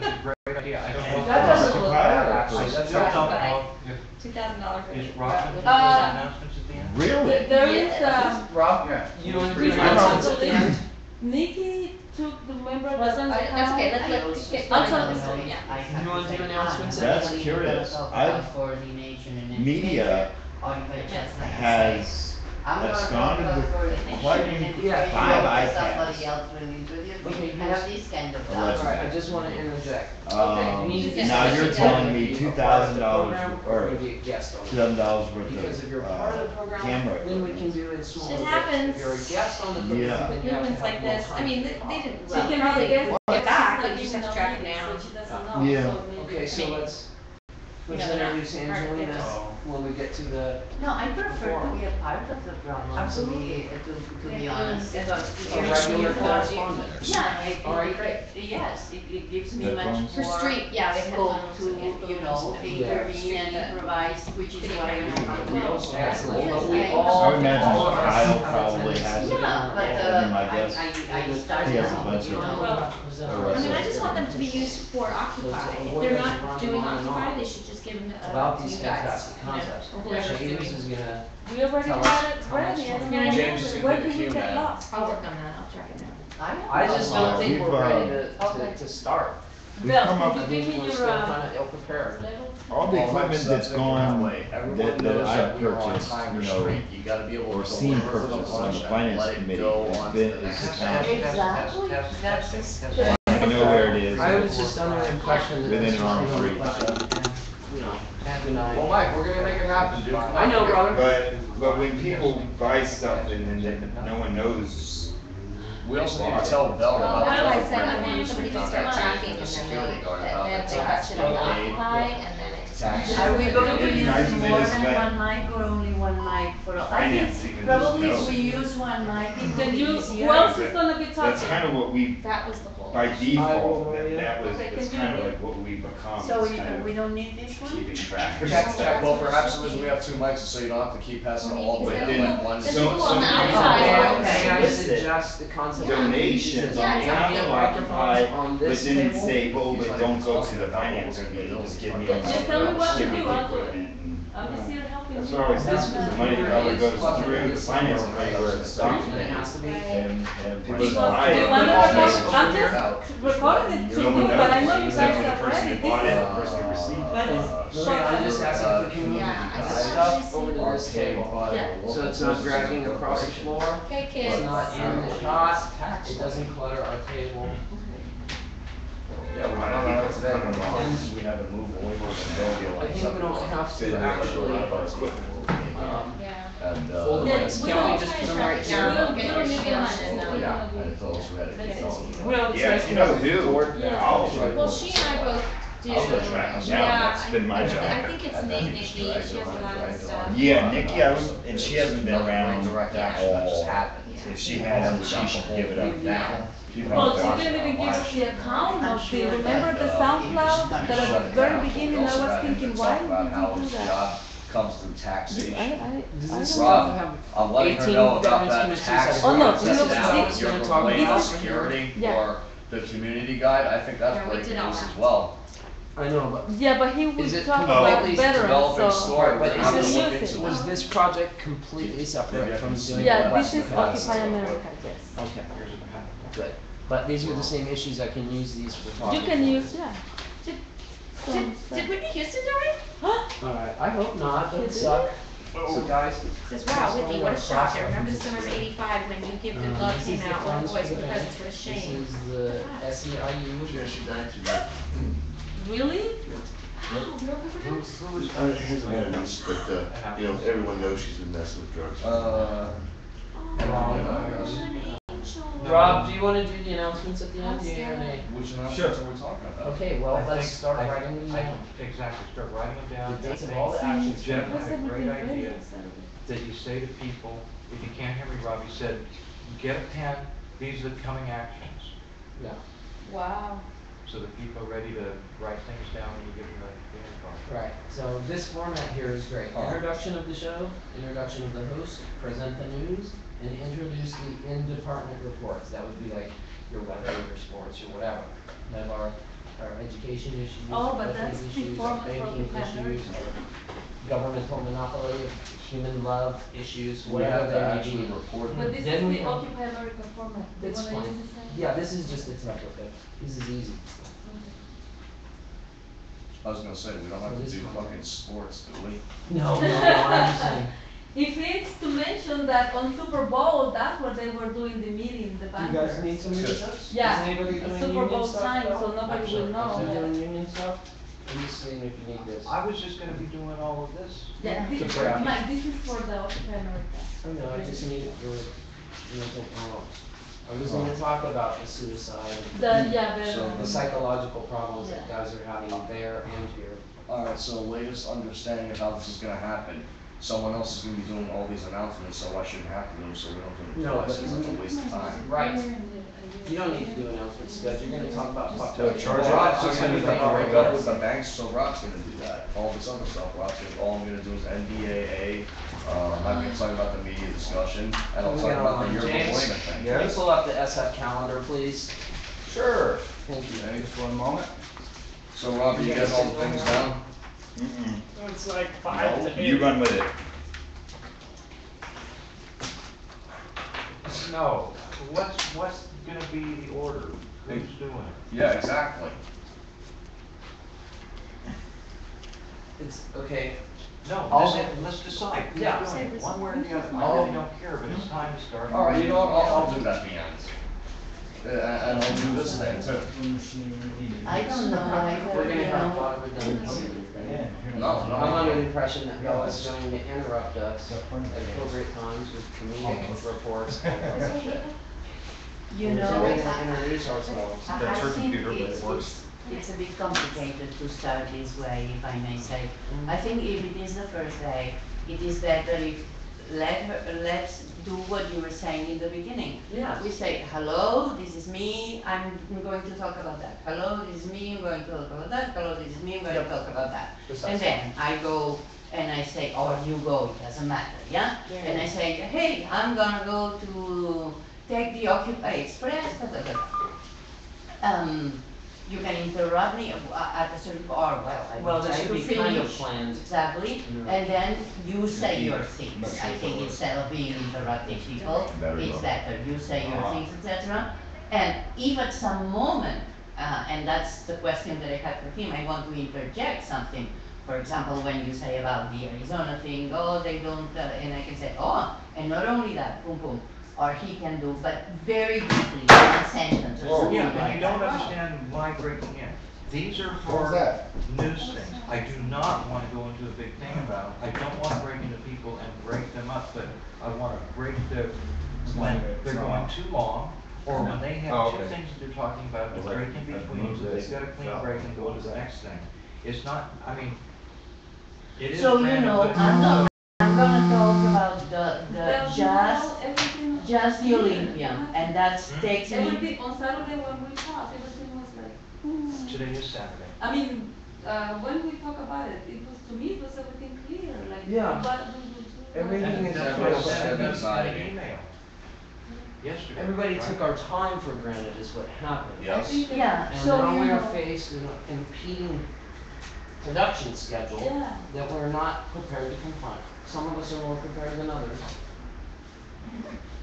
That's a great idea. I don't know. That doesn't look bad, actually. I That's still don't not know $2,000 if, is Rob going to do those Uh, announcements at the end? Really? There is, Yes. Rob, Yeah. you want to We do have announcements to at the leave. end? Nikki took the member of Well, the. that's okay, let's get I'll going tell on this this, one, yeah. I have You wanna to do say, announcements? That's really curious. gonna talk I've- about coordination and Media Occupy just like I say. has I'm gonna talk absconded about with coordination quite and if yeah, you 5 want iPads. somebody else will introduce Okay, me. I have these kind of Allegedly. stuff. Alright, I just wanna interject. Um, You need to get now somebody you're to telling be me a part of the $2,000 program, or or be a guest on it. $2,000 worth Because if you're of, part of the program, camera then we equipment. can do it in smaller It bits. happens. If you're a guest on the program, Yeah. then you have to Movements have like more this, time. I mean, they didn't, She well, can probably be a guest, get back, but but you just have to track it down. So she doesn't know, Yeah, so maybe- okay, so let's, Let's you know, introduce not part of it. Angelina when we get to the. No, I prefer to be a part of the problem, Absolutely. to be honest, because A regular correspondent. Yeah, Alright, great. yes, it gives me much Headphones? For more street, yeah, they have scope headphones to, and you know, intervene and improvise, which is what I know. Excellent, but we Yes, all. I would imagine all of us Kyle have a probably tendency- has it. Yeah, but, That'd be my guess. I started, He has a bunch you of- know. I mean, I just want them to be used for Occupy. If they're not doing Occupy, they should just give them About to these you guys, fantastic you know, concepts. or whoever's doing James it. is gonna. We already Tell us had it how much ready, I don't fun. know what James is happened. gonna Where be did we the get human. lost? I'll work on that, I'll track it down. I just don't think We've, we're ready Okay. to start. We've Bill, come up could I you think give me we're your, still kinda ill prepared. all the All that equipment stuff's that's thinking gone, that way. Everyone that knows I've that we're on purchased, time you know, restraint. You gotta be able or to seen deliver the purchased on lunch the and finance let it committee go has on to been, the is next accounted. Exactly, that's just. I know where it is. I was just under the impression that Within this was arm's gonna reach. look like a, you know, good night. Well, Mike, we're gonna make it happen, dude. I know, brother. But when people buy something and then no one knows, We also need to tell Bell Well, about. that's why I the said I government want somebody to start contract tracking with and the then security they, guard about then the they tax touch it on paid. Occupy and then it. Tax. Are we going to use Nice of it more is than that one mic or only one mic for all? I finance think even probably knows. if we use one mic, it will Then be you, easier. who else is gonna be talking? that's kind of what we, That was the whole. by default, Maria. that was, Okay, that's can you kind of hear? like what we become, So is kind we of don't need this one? keeping track. Well, perhaps the reason we have two mics is so you don't have to keep passing all the way But down then- like one. The So- people so on the people outside. buy May I solicit suggest the concept? donations Yeah, on behalf of exactly. Occupy, On but this then table. say, oh, but don't go to the finance committee, just give me, Just tell me what to give me do, the I'll do it. equipment. and- I'm just here helping That's you. what always happens, the money probably goes It's through the finance committee where it's stopped, It has to be. and people Because buy Do you it. want to but record? no I'm just recording it to one you, but I knows, know you except guys for the are person ready. who bought it, This the person who received it. Maria, I'm just asking if we can move Yeah, I the just stuff wanted over to to this table. Yeah. So it's not dragging across the floor, Okay, it's kids. not in the shot, it doesn't clutter our table. Yeah, we found out today when we had to move away from the rodeo. I think we don't have to actually, Yeah. And, Well, Yeah, let's, we can we don't just try put to them track right it here? down. We don't get We'll your get lunch lunch now. now. yeah, and it told us we had to get those. Well, Yeah, you know who? Yeah. I'll, Well, she and I both do. I'll go track them down, Yeah, that's been my I job. think it's Nikki, she has a lot of stuff. Yeah, Nikki, I was, and she hasn't been around Direct at action, that just all. happened. If she had, she should give it up now. Well, she didn't even give us the account of the, remember the SoundCloud, that at the very beginning I was thinking, why About how did you his do that? job comes through tax I evasion. don't know. Rob, I'm letting her 18 know about governments that committees tax. said- Oh, no, process no, now. this- You're gonna talk related about- to security Yeah. or the community guide, I think that's Yeah, we breaking did all news that. as well. I know, but Yeah, but he Is would it talk about completely veterans, developing so. story, but we're gonna is have to look this- into it. was this project completely separate from doing? Yeah, the this is Western Occupy Plaza? America, yes. Okay, good. But these are the same issues, I can use these for talking. You can use, yeah. Did Whitney Houston do it? Alright, I hope not, that would suck. So guys. Says, wow, Whitney, what a shock. I remember the summer of '85 when You Give Good Love This came is the out, when funds Boys for for the Presents bank. were a shame. This is the SEIU. Really? It hasn't been announced, but, you know, everyone knows she's been messing with drugs. Rob, do you wanna do the announcements at the end, yea or nay? Which announcements are we talking about? Okay, well, let's start writing them down. Exactly, start writing them down. The dates of all the actions. Jeff Was had a great everything ready idea on Saturday? that you say to people, if you can't hear me, Rob, you said, get a pen, these are the coming actions. Yeah. Wow. So that people are ready to write things down when you give them the info. Right, so this format here is great. Introduction of the show, introduction of the host, present the news, and introduce the in-department reports. That would be like your weather, your sports, your whatever. We have our education issues, Oh, our but ethnic that's issues, before our the banking vocabulary. issues, our governmental monopoly, human love issues, We whatever have to they may actually be. record But them. this Then is we the have- Occupy America format. You It's wanna fine. use the same? Yeah, this is just a template, this is easy. I was gonna say, we don't have to do fucking sports, do we? No, I'm just saying. If it's to mention that on Super Bowl, that's where they were doing the meeting, the You banners. guys need some new stuff? Yeah, Is anybody a doing Super union Bowl stuff? time, so nobody will know. Is doing union stuff? I'm just seeing if you need this. I was just gonna be doing all of this. Yeah, this, Yeah. Mike, this is for the Occupy America. I know, I just need it for mental problems. I was gonna talk about the suicide, So the psychological problems that guys are having there and here. Alright, so latest understanding of how this is gonna happen. Someone else is gonna be doing all these announcements, so I shouldn't have to do them, so we don't do them No, twice, but 'cause it's a waste of time. Right. You don't need to do announcements, guys, you're gonna talk about fuck. So charge Well, Rob's it. just gonna break up with the banks, so Rob's gonna do that. All this other stuff, Rob's gonna, all I'm gonna do is NDAA, I'm gonna talk about the media discussion, and I'll We talk got about one. the yearbook James, limit thing. Can you pull up the SF calendar, please? Sure. Thank you. Just one moment. So Rob, are you getting all the things down? It's like No, you run with it. No, what's gonna be the order? Who's doing it? Yeah, exactly. It's, okay, No, I'll let's decide who's Yeah. doing it, one way or the other. I I'll- really don't care, but it's time to start. Alright, you know what, I'll do that at the end. And I'll do this thing too. I don't know we're either, gonna you have a know. lot of redundancy. No, I'm no. under the impression that Bill is going to interrupt us at appropriate times with comedic reports and all that shit. You know, So we're gonna introduce ourselves. I think it's a bit complicated to start this way, if I may say. I think if it is the first day, it is better if let's do what you were saying in the beginning. Yeah. We say, hello, this is me, I'm going to talk about that. Hello, this is me, I'm going to talk about that. Hello, this is me, I'm going to talk about that. Precisely. And then I go and I say, or you go, it doesn't matter, yeah? And I say, hey, I'm gonna go to take the Occupy Express, da, da, da. You can interrupt me at a certain, or well, I Well, will there try should to be kind of finish. planned. Exactly, Yeah. and then you say your things. I think instead of being interrupting people, Very it's well. better, you say your things, etc. And if at some moment, and that's the question that I had for him, I want to interject something. For example, when you say about the Arizona thing, oh, they don't, and I can say, oh, and not only that, boom, boom. Or he can do, but very briefly, one sentence or something Yeah, like and you don't that. understand my breaking in. These are How's for that? news things. I do not want to go into a big thing about them. I don't want to break into people and break them up, but I want to break when they're going too long, or when they have two things that they're talking about, to break in between, so they've got a clean break and go to the next thing. It's not, I mean, it is So, you random, know, but- I'm gonna talk about the just the Olympian, and that takes me. Everything, on Saturday when we talked, everything was like, Today is Saturday. I mean, when we talk about it, it was, to me, it was everything clear, like, Yeah. what we would do. Everything And is that's clear. what I said in the Anxiety. email yesterday. Everybody right? took our time for granted is what happened. Yes. Yeah, And so now you we are know, faced with an impeding production schedule Yeah. that we're not prepared to confront. Some of us are more prepared than others.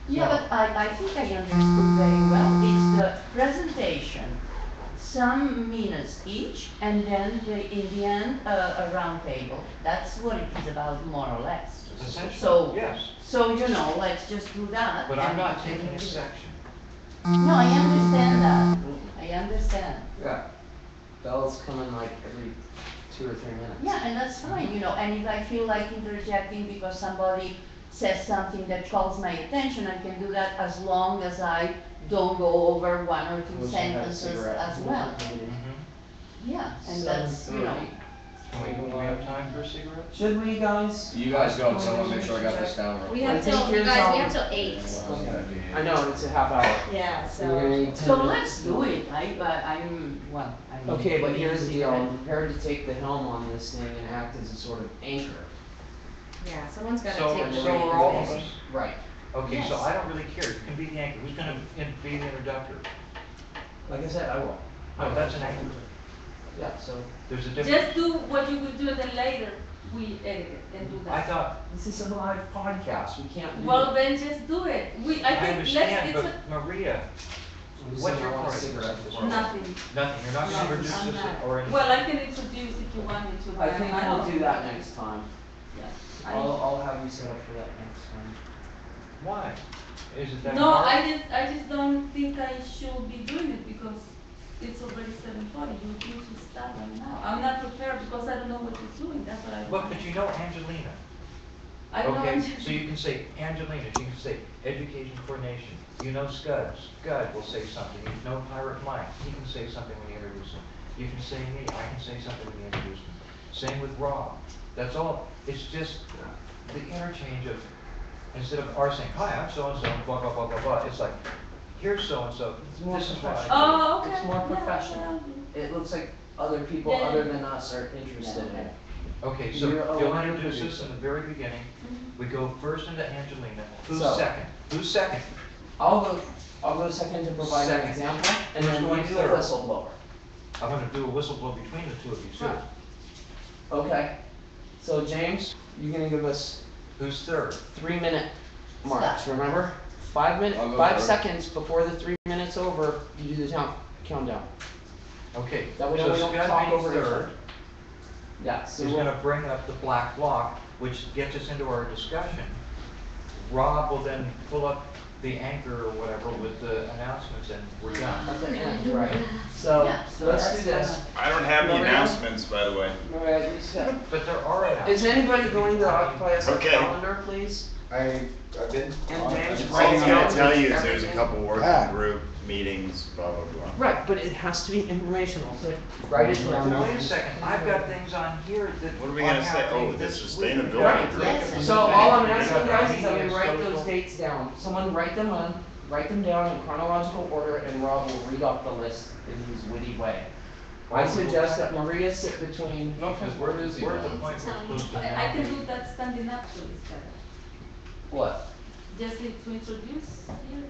yeah, but I think I understood very well. It's the presentation, some minutes each, and then in the end, a round table. That's what it is about, more or less. Essentially, So, yes, so you know, let's just do that. but I'm and- not taking a section. No, I understand that. I understand. Yeah. Bells come in like every 2 or 3 minutes. Yeah, and that's fine, you know, and if I feel like interjecting because somebody says something that calls my attention, I can do that as long as I don't go over one or two Wish I had a sentences cigarette. as well. Mm-hmm. Yeah, and that's, you know, Do we have time for a cigarette? Should we, guys? You guys go, because I wanna make sure I got this down real We quick. have I think till, here's guys, all- we have till 8. I know, it's a half hour. Yeah, We're gonna need 10 so minutes. let's do it. I'm, well, I'm. Okay, but here's the busy, deal, but- I'm prepared to take the helm on this thing and act as a sort of anchor. Yeah, someone's gotta So, take the so are all of reins. us. Right. Okay, so Yes. I don't really care. You can be the anchor. Who's gonna be the introductor? Like I said, I will. Oh, that's an anchor. Yeah, so There's a difference. Just do what you would do, and then later, we edit it and do that. I thought, this is a live podcast, we can't do. Well, then just do it. I I think, understand, let's, but Maria, I'm just what's saying your I want a part? cigarette this it's morning. nothing. nothing. You're not gonna No, introduce I'm us not. or anything. Well, I can introduce if you want me to, but I think I we'll don't do know. that next time. Yeah. I'll have you set up for that next time. Why? Is it that No, hard? I just don't think I should be doing it because it's already 7:40. You need to start right now. I'm not prepared because I don't know what you're doing. That's what I. Look, but you know Angelina. I don't know. Okay, so you can say Angelina, you can say education coordination. You know Scud will say something. You know Pirate Mike, he can say something when you introduce him. You can say me, I can say something when you introduce me. Same with Rob. That's all. It's just the interchange of, instead of our saying, hi, I'm so-and-so, blah, blah, blah, blah, blah. It's like, here's so-and-so, It's more this is what I do. Oh, okay. It's more Yeah, professional. yeah. It looks like other people Yeah, yeah, other yeah. than us are interested in it. Okay, so You're you'll allowed to introduce introduce us in it. the very beginning. We go first into Angelina. Who's So- second? Who's second? I'll go second to provide an Second. example, and Who's then going you do the third? whistleblower. I'm gonna do a whistleblow between the two of you too. Right. Okay. So James, you're gonna give us Who's third? 3-minute marks, remember? 5 minutes, I'll go 5 third. seconds before the 3 minutes over, you do the countdown. Okay, That way so we don't Scud talk being over each other. third Yeah, so is we'll- gonna bring up the black block, which gets us into our discussion. Rob will then pull up the anchor or whatever with the announcements and we're done. at the end, right. So, Yeah, so let's that's do this. I don't have the Maria? announcements, by the way. Alright, Lisa. But there are announcements. Is anybody going to occupy us Okay. calendar, please? I've been. And James, All I'm gonna write tell down you is there's a everything. couple working group meetings, blah, blah, blah. Right, but it has to be informational, so write it down. Wait a second, I've got things on here that What are we gonna are say? happening Oh, the this week. sustainability Right. group. Yes. So all I'm asking Yeah. guys is that we Yeah. write those Social. dates down. Someone write them down in chronological order and Rob will read off the list in his witty way. I suggest that Maria sit between, No, because we're at the point we're supposed to I can do now. that standing up, so it's better. what? Just to introduce you.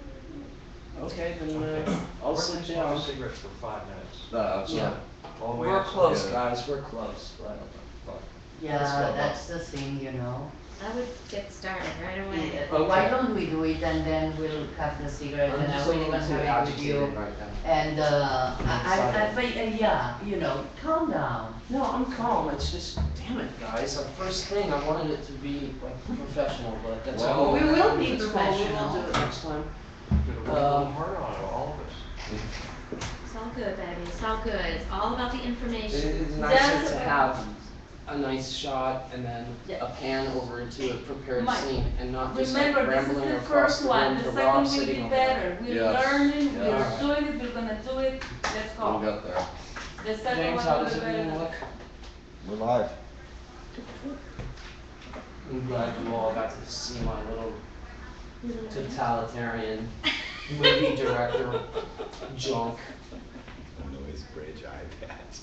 Okay, then Okay. I'll We're sit gonna down. smoke cigarettes for 5 minutes. That's Yeah, All the way we're up to close, the- guys, we're close, but. Yeah, Let's go. that's the thing, you know. I would get started right away. Why don't we do it and then we'll have the cigarette I'm and I just a will little even too have it with you. agitated right now. And, but, yeah, you know, calm down. No, I'm calm, it's just, damn it, guys, the first thing, I wanted it to be like professional, but that's Well, all. we will be It's cool, we will professional. do it next time. Gonna work a little harder on it, all of us. It's all good, baby, it's all good, it's all about the It information. is nicer That's- to have a nice shot and then Yeah. a pan over into a prepared Mike, scene and not just like Remember, this is rambling the across first the one, room the to second Rob will sitting be over there. better. We're Yes. learning, Yeah. we're doing it, we're gonna do it, let's We'll go. get there. The second James, one how will does be everything better. look? We're live. I'm glad you all got to see my little totalitarian movie director junk. Noise bridge iPads.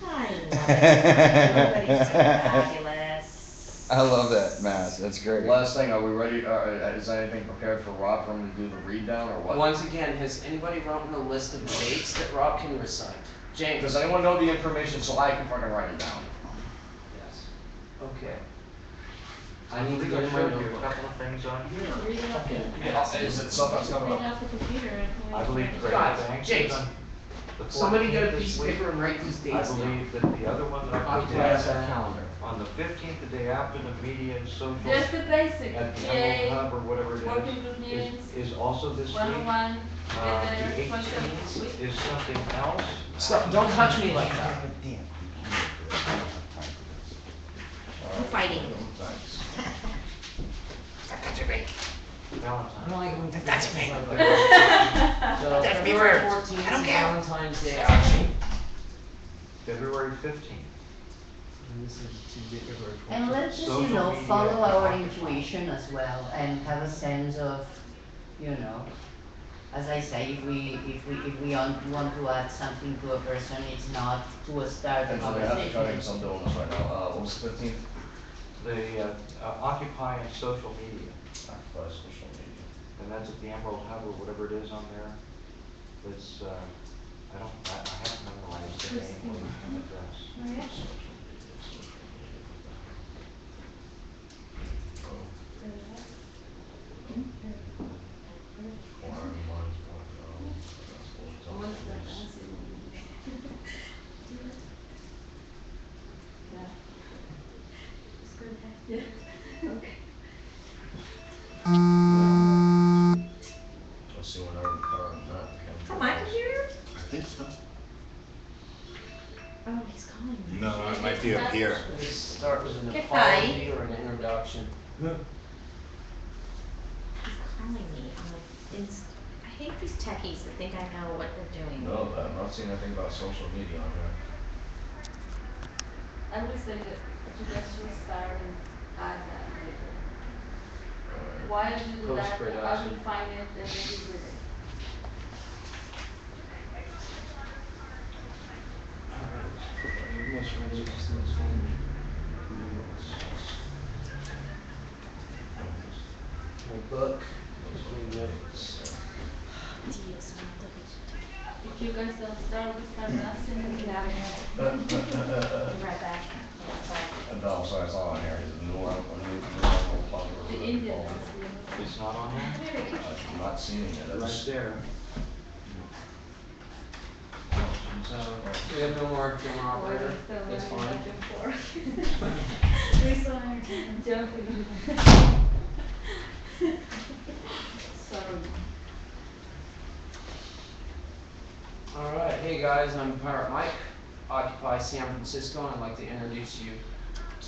I love it, everybody's so fabulous. I love that, Matt. That's great. Last thing, are we ready, is anything prepared for Rob for him to do the read down or what? Once again, has anybody written a list of dates that Rob can recite? James? Does anyone know the information so I can fucking write it down? Yes. Okay. I I need to believe get I in my showed you a notebook. couple of things on here. Read it off Okay. the, Is it stuff that's coming read it up? off the computer. and I believe read it. Great Guys, Banks James, is on the Somebody get a 14th piece this of week. paper and write these I dates down. believe that the other one that I put Occupy down, SF calendar. on the 15th, the day after the media and social Just the basic, at the yay, Emerald Hub or whatever working group it meetings, is also this week. 101, The get there, 18th is something else. Stop, don't touch me like that. I'm fighting. Valentine's. That's me. So February 14th is Valentine's Day action. February 15th. And this is Tuesday, February 14th. And let's just, you Social know, media follow our occupied. intuition as well and have a sense of, you know, as I say, if we want to add something to a person, it's not to start a Actually, I have to try to conversation. get some doing this right now. What was the 15th? The Occupy and social media, Occupy social media. and that's at the Emerald Hub or whatever it is on there. It's, I haven't memorized the name or the address. Social media, social media. What's that? Yeah. It's good, yeah, okay. Let's see when our current From my computer? I think so. Oh, he's calling me. No, it might be up here. This start with an Goodbye. apology or an introduction? He's calling me on the I hate these techies that think I know what they're doing. No, I'm not seeing anything about social media on here. I will say that you guys should start and add that later. While you do that, I Post-production. will find it and then you do it. My book, my notes. If you guys don't start, we start dancing and Get out of here. Be right back. No, I'm sorry, it's not on here. It's a new one. the Indian ones, It's not on there? I'm not seeing it. Right That's- there. So, We have no more operator, that's fine. We saw her jumping. Sorry. Alright, hey guys, I'm Pirate Mike, Occupy San Francisco, and I'd like to introduce you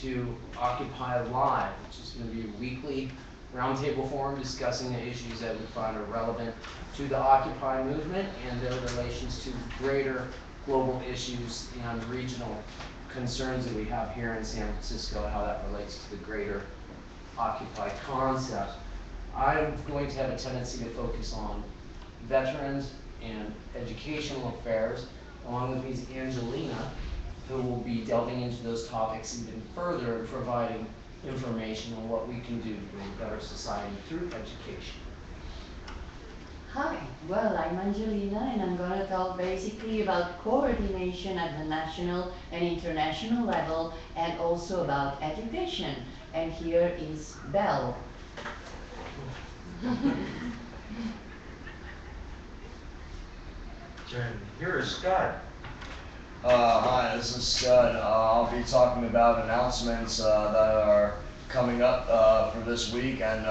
to Occupy Live, which is gonna be a weekly roundtable forum discussing the issues that we find are relevant to the Occupy movement and their relations to greater global issues and regional concerns that we have here in San Francisco, how that relates to the greater Occupy concept. I'm going to have a tendency to focus on veterans and educational affairs. Along with me is Angelina, who will be delving into those topics even further and providing information on what we can do to build a better society through education. Hi, well, I'm Angelina, and I'm gonna talk basically about coordination at the national and international level, and also about education. And here is Belle. And here is Scott. Hi, this is Scud. I'll be talking about announcements that are coming up for this week and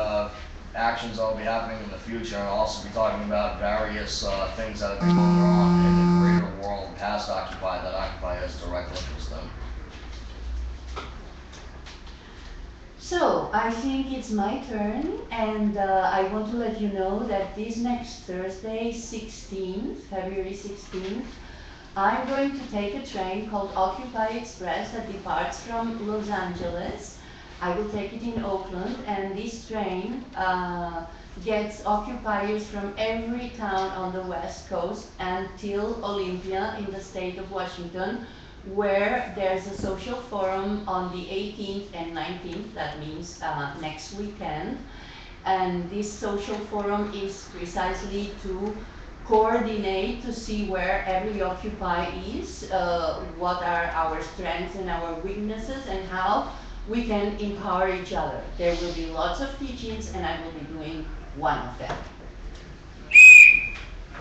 actions that will be happening in the future. And I'll also be talking about various things that have been going on in the greater world past Occupy that Occupy has direct interest in. So, I think it's my turn, and I want to let you know that this next Thursday, February 16th, I'm going to take a train called Occupy Express that departs from Los Angeles. I will take it in Oakland, and this train gets occupiers from every town on the West Coast until Olympia in the state of Washington, where there's a social forum on the 18th and 19th, that means next weekend. And this social forum is precisely to coordinate to see where every Occupy is, what are our strengths and our weaknesses, and how we can empower each other. There will be lots of teachings, and I will be doing one of them.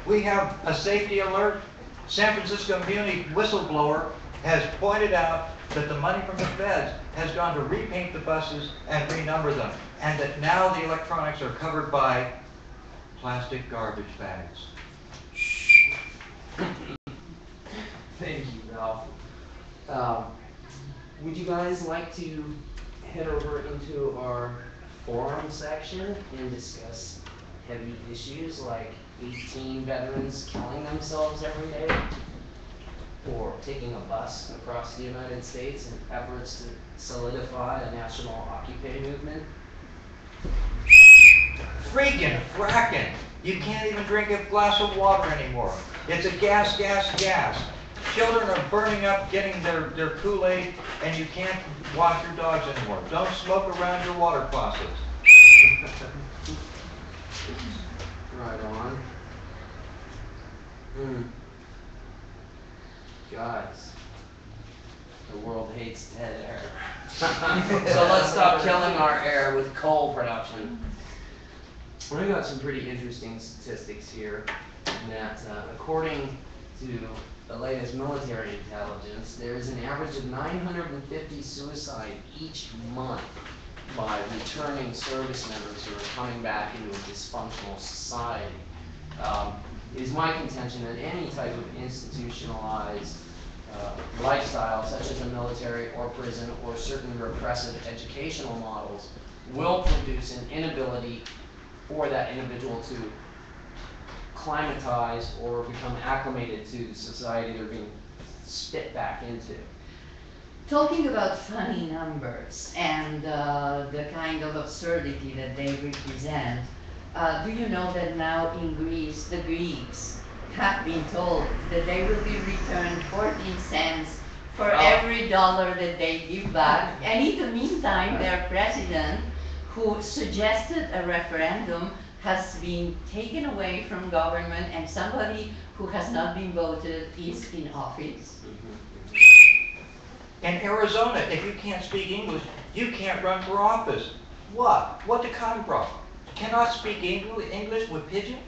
We have a safety alert. San Francisco Community whistleblower has pointed out that the money from the feds has gone to repaint the buses and renumber them, and that now the electronics are covered by plastic garbage bags. Thank you, Ralph. Would you guys like to head over into our forum section and discuss heavy issues like 18 veterans killing themselves every day, or taking a bus across the United States in efforts to solidify a national Occupy movement? Freaking fracking! You can't even drink a glass of water anymore. It's a gas, gas, gas. Children are burning up, getting their Kool-Aid, and you can't wash your dogs anymore. Don't smoke around your water faucets. Right on. Guys, the world hates dead air. So let's stop killing our air with coal production. We got some pretty interesting statistics here that according to the latest military intelligence, there is an average of 950 suicides each month by returning service members who are coming back into a dysfunctional society. It is my contention that any type of institutionalized lifestyle, such as a military or prison or certain repressive educational models, will produce an inability for that individual to climatize or become acclimated to the society they're being spit back into. Talking about funny numbers and the kind of absurdity that they represent, do you know that now in Greece, the Greeks have been told that they will be returned 14 cents for every dollar that they give back? And in the meantime, their president, who suggested a referendum, has been taken away from government, and somebody who has not been voted is in office. In Arizona, if you can't speak English, you can't run for office. What? What the come from? Cannot speak English with pidgin?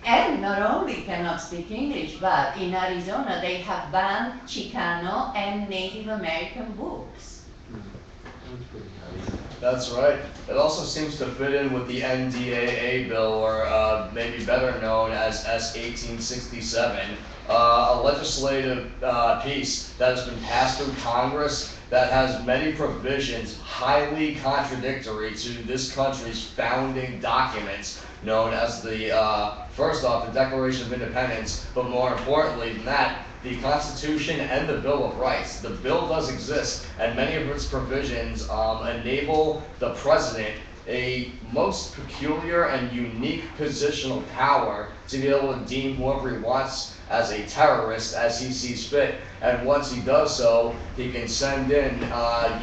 And not only cannot speak English, but in Arizona they have banned Chicano and Native American books. That's right. It also seems to fit in with the NDAA bill, or maybe better known as S-1867, a legislative piece that has been passed through Congress that has many provisions highly contradictory to this country's founding documents, known as the, first off, the Declaration of Independence, but more importantly than that, the Constitution and the Bill of Rights. The bill does exist, and many of its provisions enable the president a most peculiar and unique positional power to be able to deem whoever he wants as a terrorist as he sees fit. And once he does so, he can send in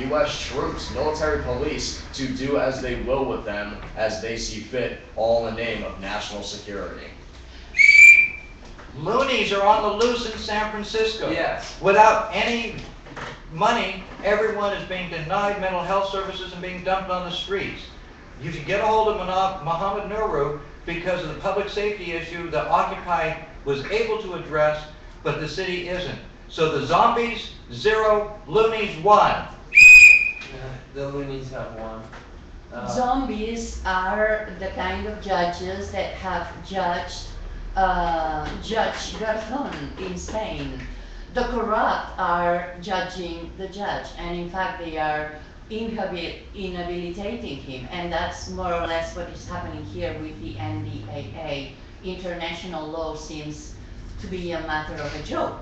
U.S. troops, military police, to do as they will with them as they see fit, all in the name of national security. Loonies are on the loose in San Francisco. Yes. Without any money, everyone is being denied mental health services and being dumped on the streets. You should get a hold of Mohammed Nuru because of the public safety issue that Occupy was able to address, but the city isn't. So the zombies, 0, loonies, 1. The loonies have won. Zombies are the kind of judges that have judged Judge Garzon in Spain. The corrupt are judging the judge, and in fact they are inhabilitating him, and that's more or less what is happening here with the NDAA. International law seems to be a matter of a joke.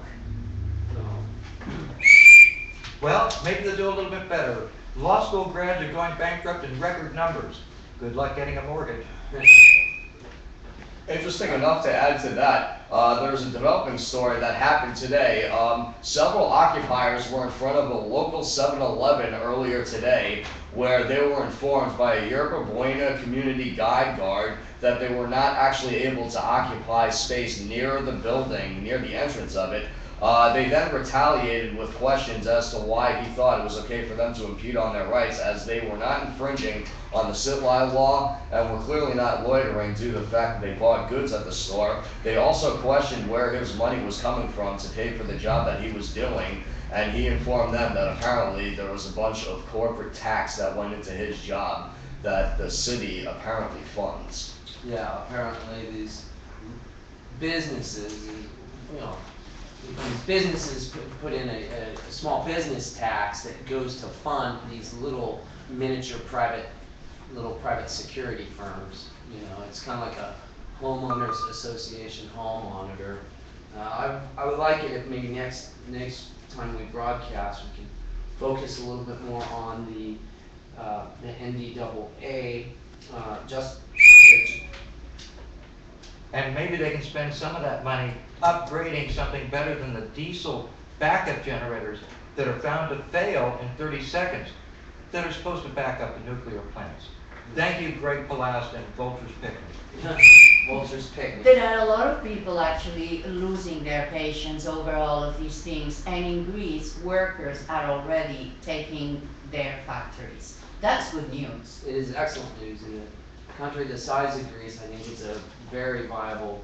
Well, maybe they'll do a little bit better. Law school grads are going bankrupt in record numbers. Good luck getting a mortgage. Interesting enough to add to that, there's a developing story that happened today. Several occupiers were in front of a local 7-Eleven earlier today, where they were informed by a Yerba Buena community guide guard that they were not actually able to occupy space near the building, near the entrance of it. They then retaliated with questions as to why he thought it was okay for them to impede on their rights, as they were not infringing on the sit-lie law and were clearly not loitering due to the fact that they bought goods at the store. They also questioned where his money was coming from to pay for the job that he was doing, and he informed them that apparently there was a bunch of corporate tax that went into his job that the city apparently funds. Yeah, apparently these businesses, these businesses put in a small business tax that goes to fund these little miniature private security firms. It's kind of like a homeowners association hall monitor. I would like it if maybe next time we broadcast we can focus a little bit more on the NDAA. And maybe they can spend some of that money upgrading something better than the diesel backup generators that are found to fail in 30 seconds that are supposed to back up the nuclear plants. Thank you, Greg Palast and Vulture's Picnic. Vulture's Picnic. There are a lot of people actually losing their patience over all of these things, and in Greece, workers are already taking their factories. That's good news. It is excellent news. In a country the size of Greece, I think it's a very viable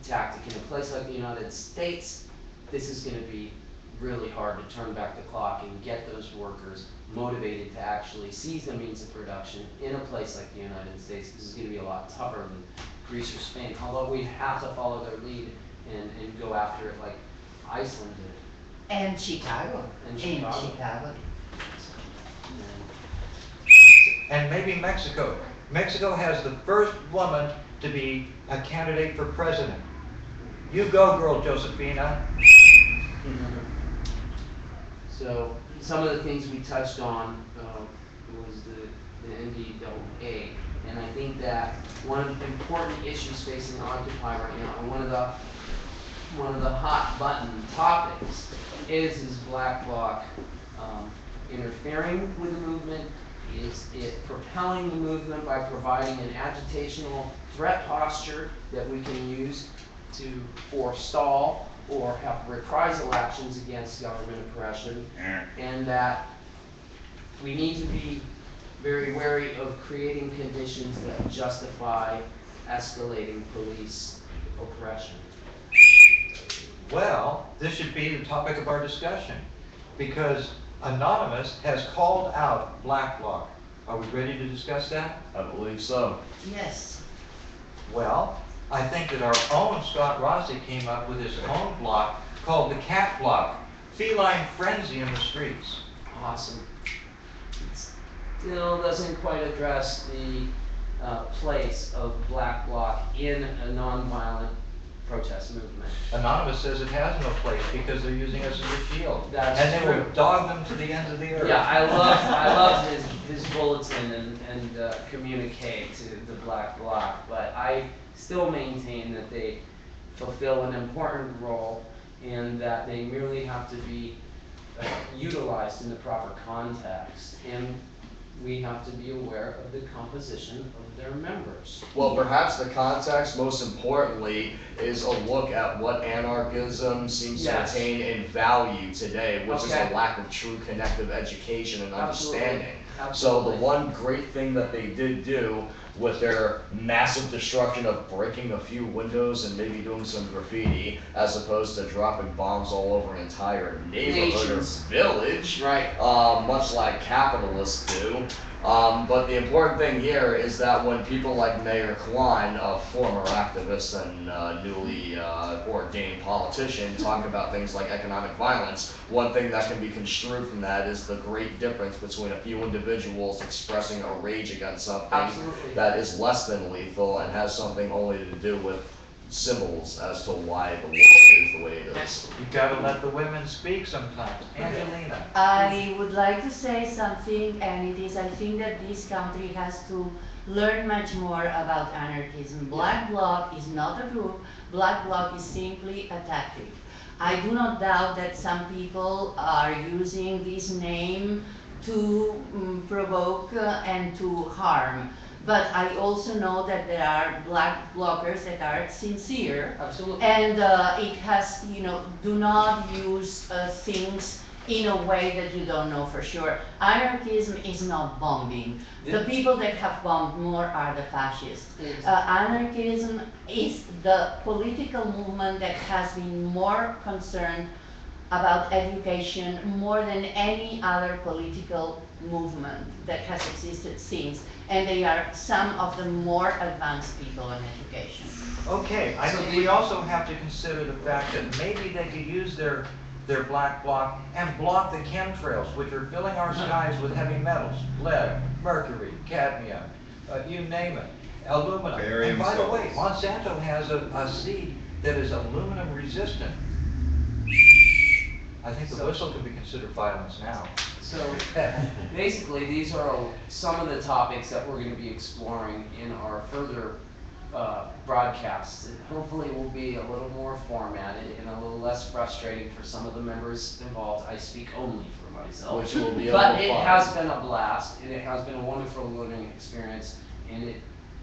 tactic. In a place like the United States, this is going to be really hard to turn back the clock and get those workers motivated to actually seize the means of production in a place like the United States. This is going to be a lot tougher than Greece or Spain, although we have to follow their lead and go after it like Iceland did. And Chicago. And In Chicago. Chicago. And maybe Mexico. Mexico has the first woman to be a candidate for president. You go, girl, Josefina. So some of the things we touched on was the NDAA, and I think that one of the important issues facing Occupy right now, and one of the hot button topics is Black Bloc interfering with the movement? Is it propelling the movement by providing an agitational threat posture that we can use to forestall or have reprisal actions against government oppression? And that we need to be very wary of creating conditions that justify escalating police oppression. Well, this should be the topic of our discussion, because Anonymous has called out Black Bloc. Are we ready to discuss that? I believe so. Yes. Well, I think that our own Scott Rossi came up with his own block called the Cat Block, Feline Frenzy in the Streets. Awesome. It still doesn't quite address the place of Black Bloc in a nonviolent protest movement. Anonymous says it has no place because they're using us as a shield. That's and they true. will dog them to the ends of the earth. Yeah, I love his bulletin and communique to the Black Bloc, but I still maintain that they fulfill an important role and that they merely have to be utilized in the proper context. And we have to be aware of the composition of their members. Well, perhaps the context, most importantly, is a look at what anarchism seems to attain in value today, which is a lack of true connective education and understanding. So the one great thing that they did do with their massive destruction of breaking a few windows and maybe doing some graffiti, as opposed to dropping bombs all over an entire neighborhood or village, much like capitalists do. But the important thing here is that when people like Mayor Klein, a former activist and newly ordained politician, talk about things like economic violence, one thing that can be construed from that is the great difference between a few individuals expressing a rage against something that is less than lethal and has something only to do with symbols as to why the world is the way it is. You gotta let the women speak sometimes. Angelina. I would like to say something, and it is, I think that this country has to learn much more about anarchism. Black Bloc is not a group. Black Bloc is simply a tactic. I do not doubt that some people are using this name to provoke and to harm. But I also know that there are Black Blockers that are sincere. Absolutely. And it has, do not use things in a way that you don't know for sure. Anarchism is not bombing. The people that have bombed more are the fascists. Anarchism is the political movement that has been more concerned about education more than any other political movement that has existed since. And they are some of the more advanced people in education. Okay, I think we also have to consider the fact that maybe they could use their Black Bloc and block the chemtrails, which are filling our skies with heavy metals, lead, mercury, cadmium, you name it, aluminum. And by the way, Monsanto has a seed that is aluminum resistant. I think the whistle could be considered violence now. So basically, these are some of the topics that we're going to be exploring in our further broadcasts. And hopefully will be a little more formatted and a little less frustrating for some of the members involved. I speak only for myself. Which will be but it has been a blast, and it has been a wonderful learning experience. And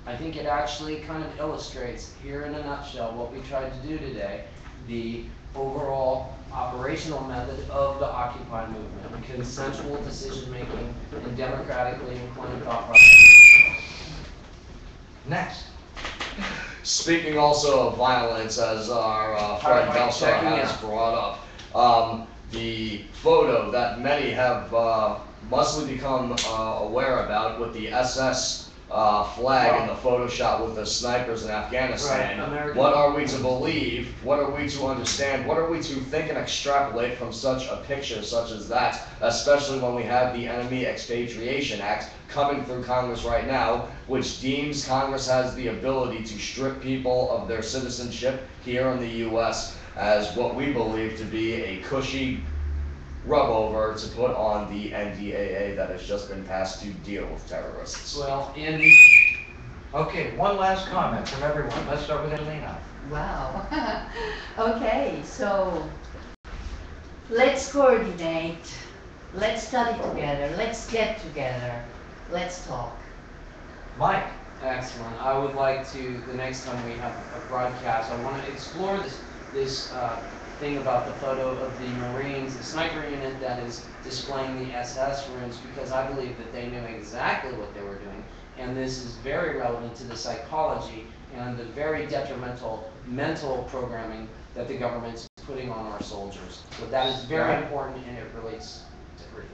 I think it actually kind of illustrates, here in a nutshell, what we tried to do today, the overall operational method of the Occupy movement, consensual decision-making and democratically inclined thought process. Next. Speaking also of violence, as our friend Belshar has brought up, the photo that many have mostly become aware about with the SS flag in the photo shot with the snipers in Afghanistan, Right, American- what are we to believe, what are we to understand, what are we to think and extrapolate from such a picture such as that, especially when we have the Enemy Expatriation Act coming through Congress right now, which deems Congress has the ability to strip people of their citizenship here in the U.S. as what we believe to be a cushy rub over to put on the NDAA that has just been passed to deal with terrorists. Well, in Okay, one last comment from everyone. Let's start with Elena. Wow. Okay, so let's coordinate, let's study together, let's get together, let's talk. Mike. excellent. I would like to, the next time we have a broadcast, I want to explore this thing about the photo of the Marines, the sniper unit that is displaying the SS runes, because I believe that they knew exactly what they were doing. And this is very relevant to the psychology and the very detrimental mental programming that the government's putting on our soldiers. So that is very important, and it relates to everything.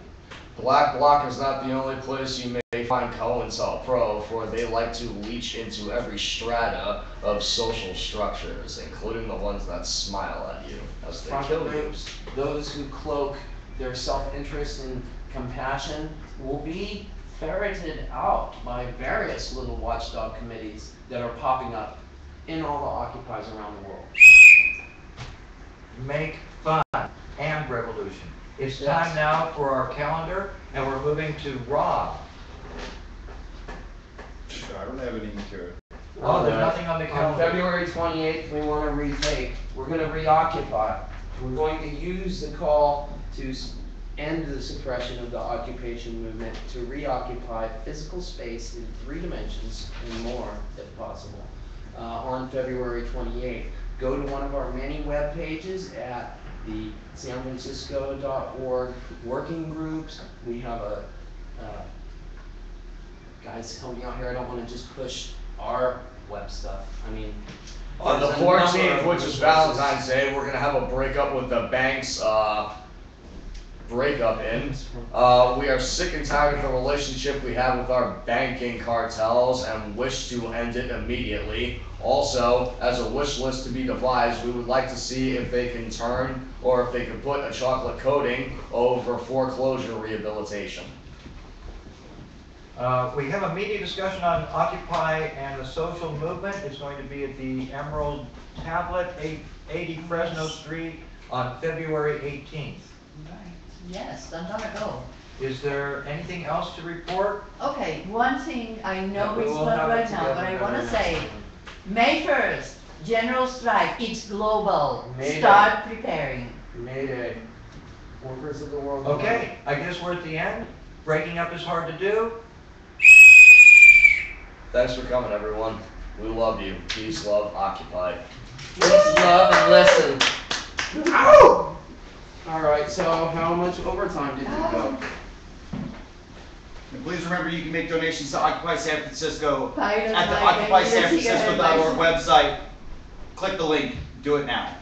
Black Bloc is not the only place you may find COINTELPRO, for they like to leach into every strata of social structures, including the ones that smile at you as they Front kill you. groups, those who cloak their self-interest and compassion, will be ferreted out by various little watchdog committees that are popping up in all the occupies around the world. Make fun and revolution. It's Yes. time now for our calendar, and we're moving to Rob. I don't have any material. Oh, there's nothing on the On calendar. February 28th, we want to retake. We're going to reoccupy. We're going to use the call to end the suppression of the occupation movement to reoccupy physical space in 3 dimensions and more, if possible, on February 28th. Go to one of our many web pages at the sanfrancisco.org working groups. We have a guys, help me out here. I don't want to just push our web stuff. I mean, On the there's a number 14th, of which is resources. Valentine's Day, we're gonna have a breakup with the banks, breakup in. We are sick and tired of the relationship we have with our banking cartels and wish to end it immediately. Also, as a wish list to be devised, we would like to see if they can turn, or if they can put a chocolate coating over foreclosure rehabilitation. We have a media discussion on Occupy and the social movement. It's going to be at the Emerald Tablet, 880 Fresno Street, on February 18th. Right, yes, I'm gonna go. Is there anything else to report? Okay, one thing, I know We it's will not have it right now, together but I better wanna next say, time. May 1st, general strike, it's global. May Start preparing. Mayday. Workers of the world. Okay, I guess we're at the end. Breaking up is hard to do. Thanks for coming, everyone. We love you. Peace, love, Occupy. Peace, love, and listen. Ow! Alright, so how much overtime did you go? And please remember, you can make donations to Occupy San Francisco Pilot at the Mike, I need a occupysanfrancisco.org website. Click the link. Do it now.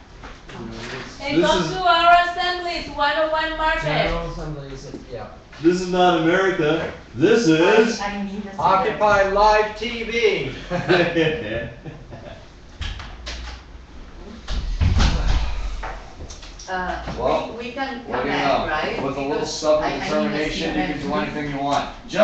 And come to our assemblies, 101 Market. General Assembly said, yeah. This is not America. This is. I need a Occupy Live TV. Well, we can what come do you back, know? right? With a little Because stubborn I need a determination, you can do cigarette. anything you want.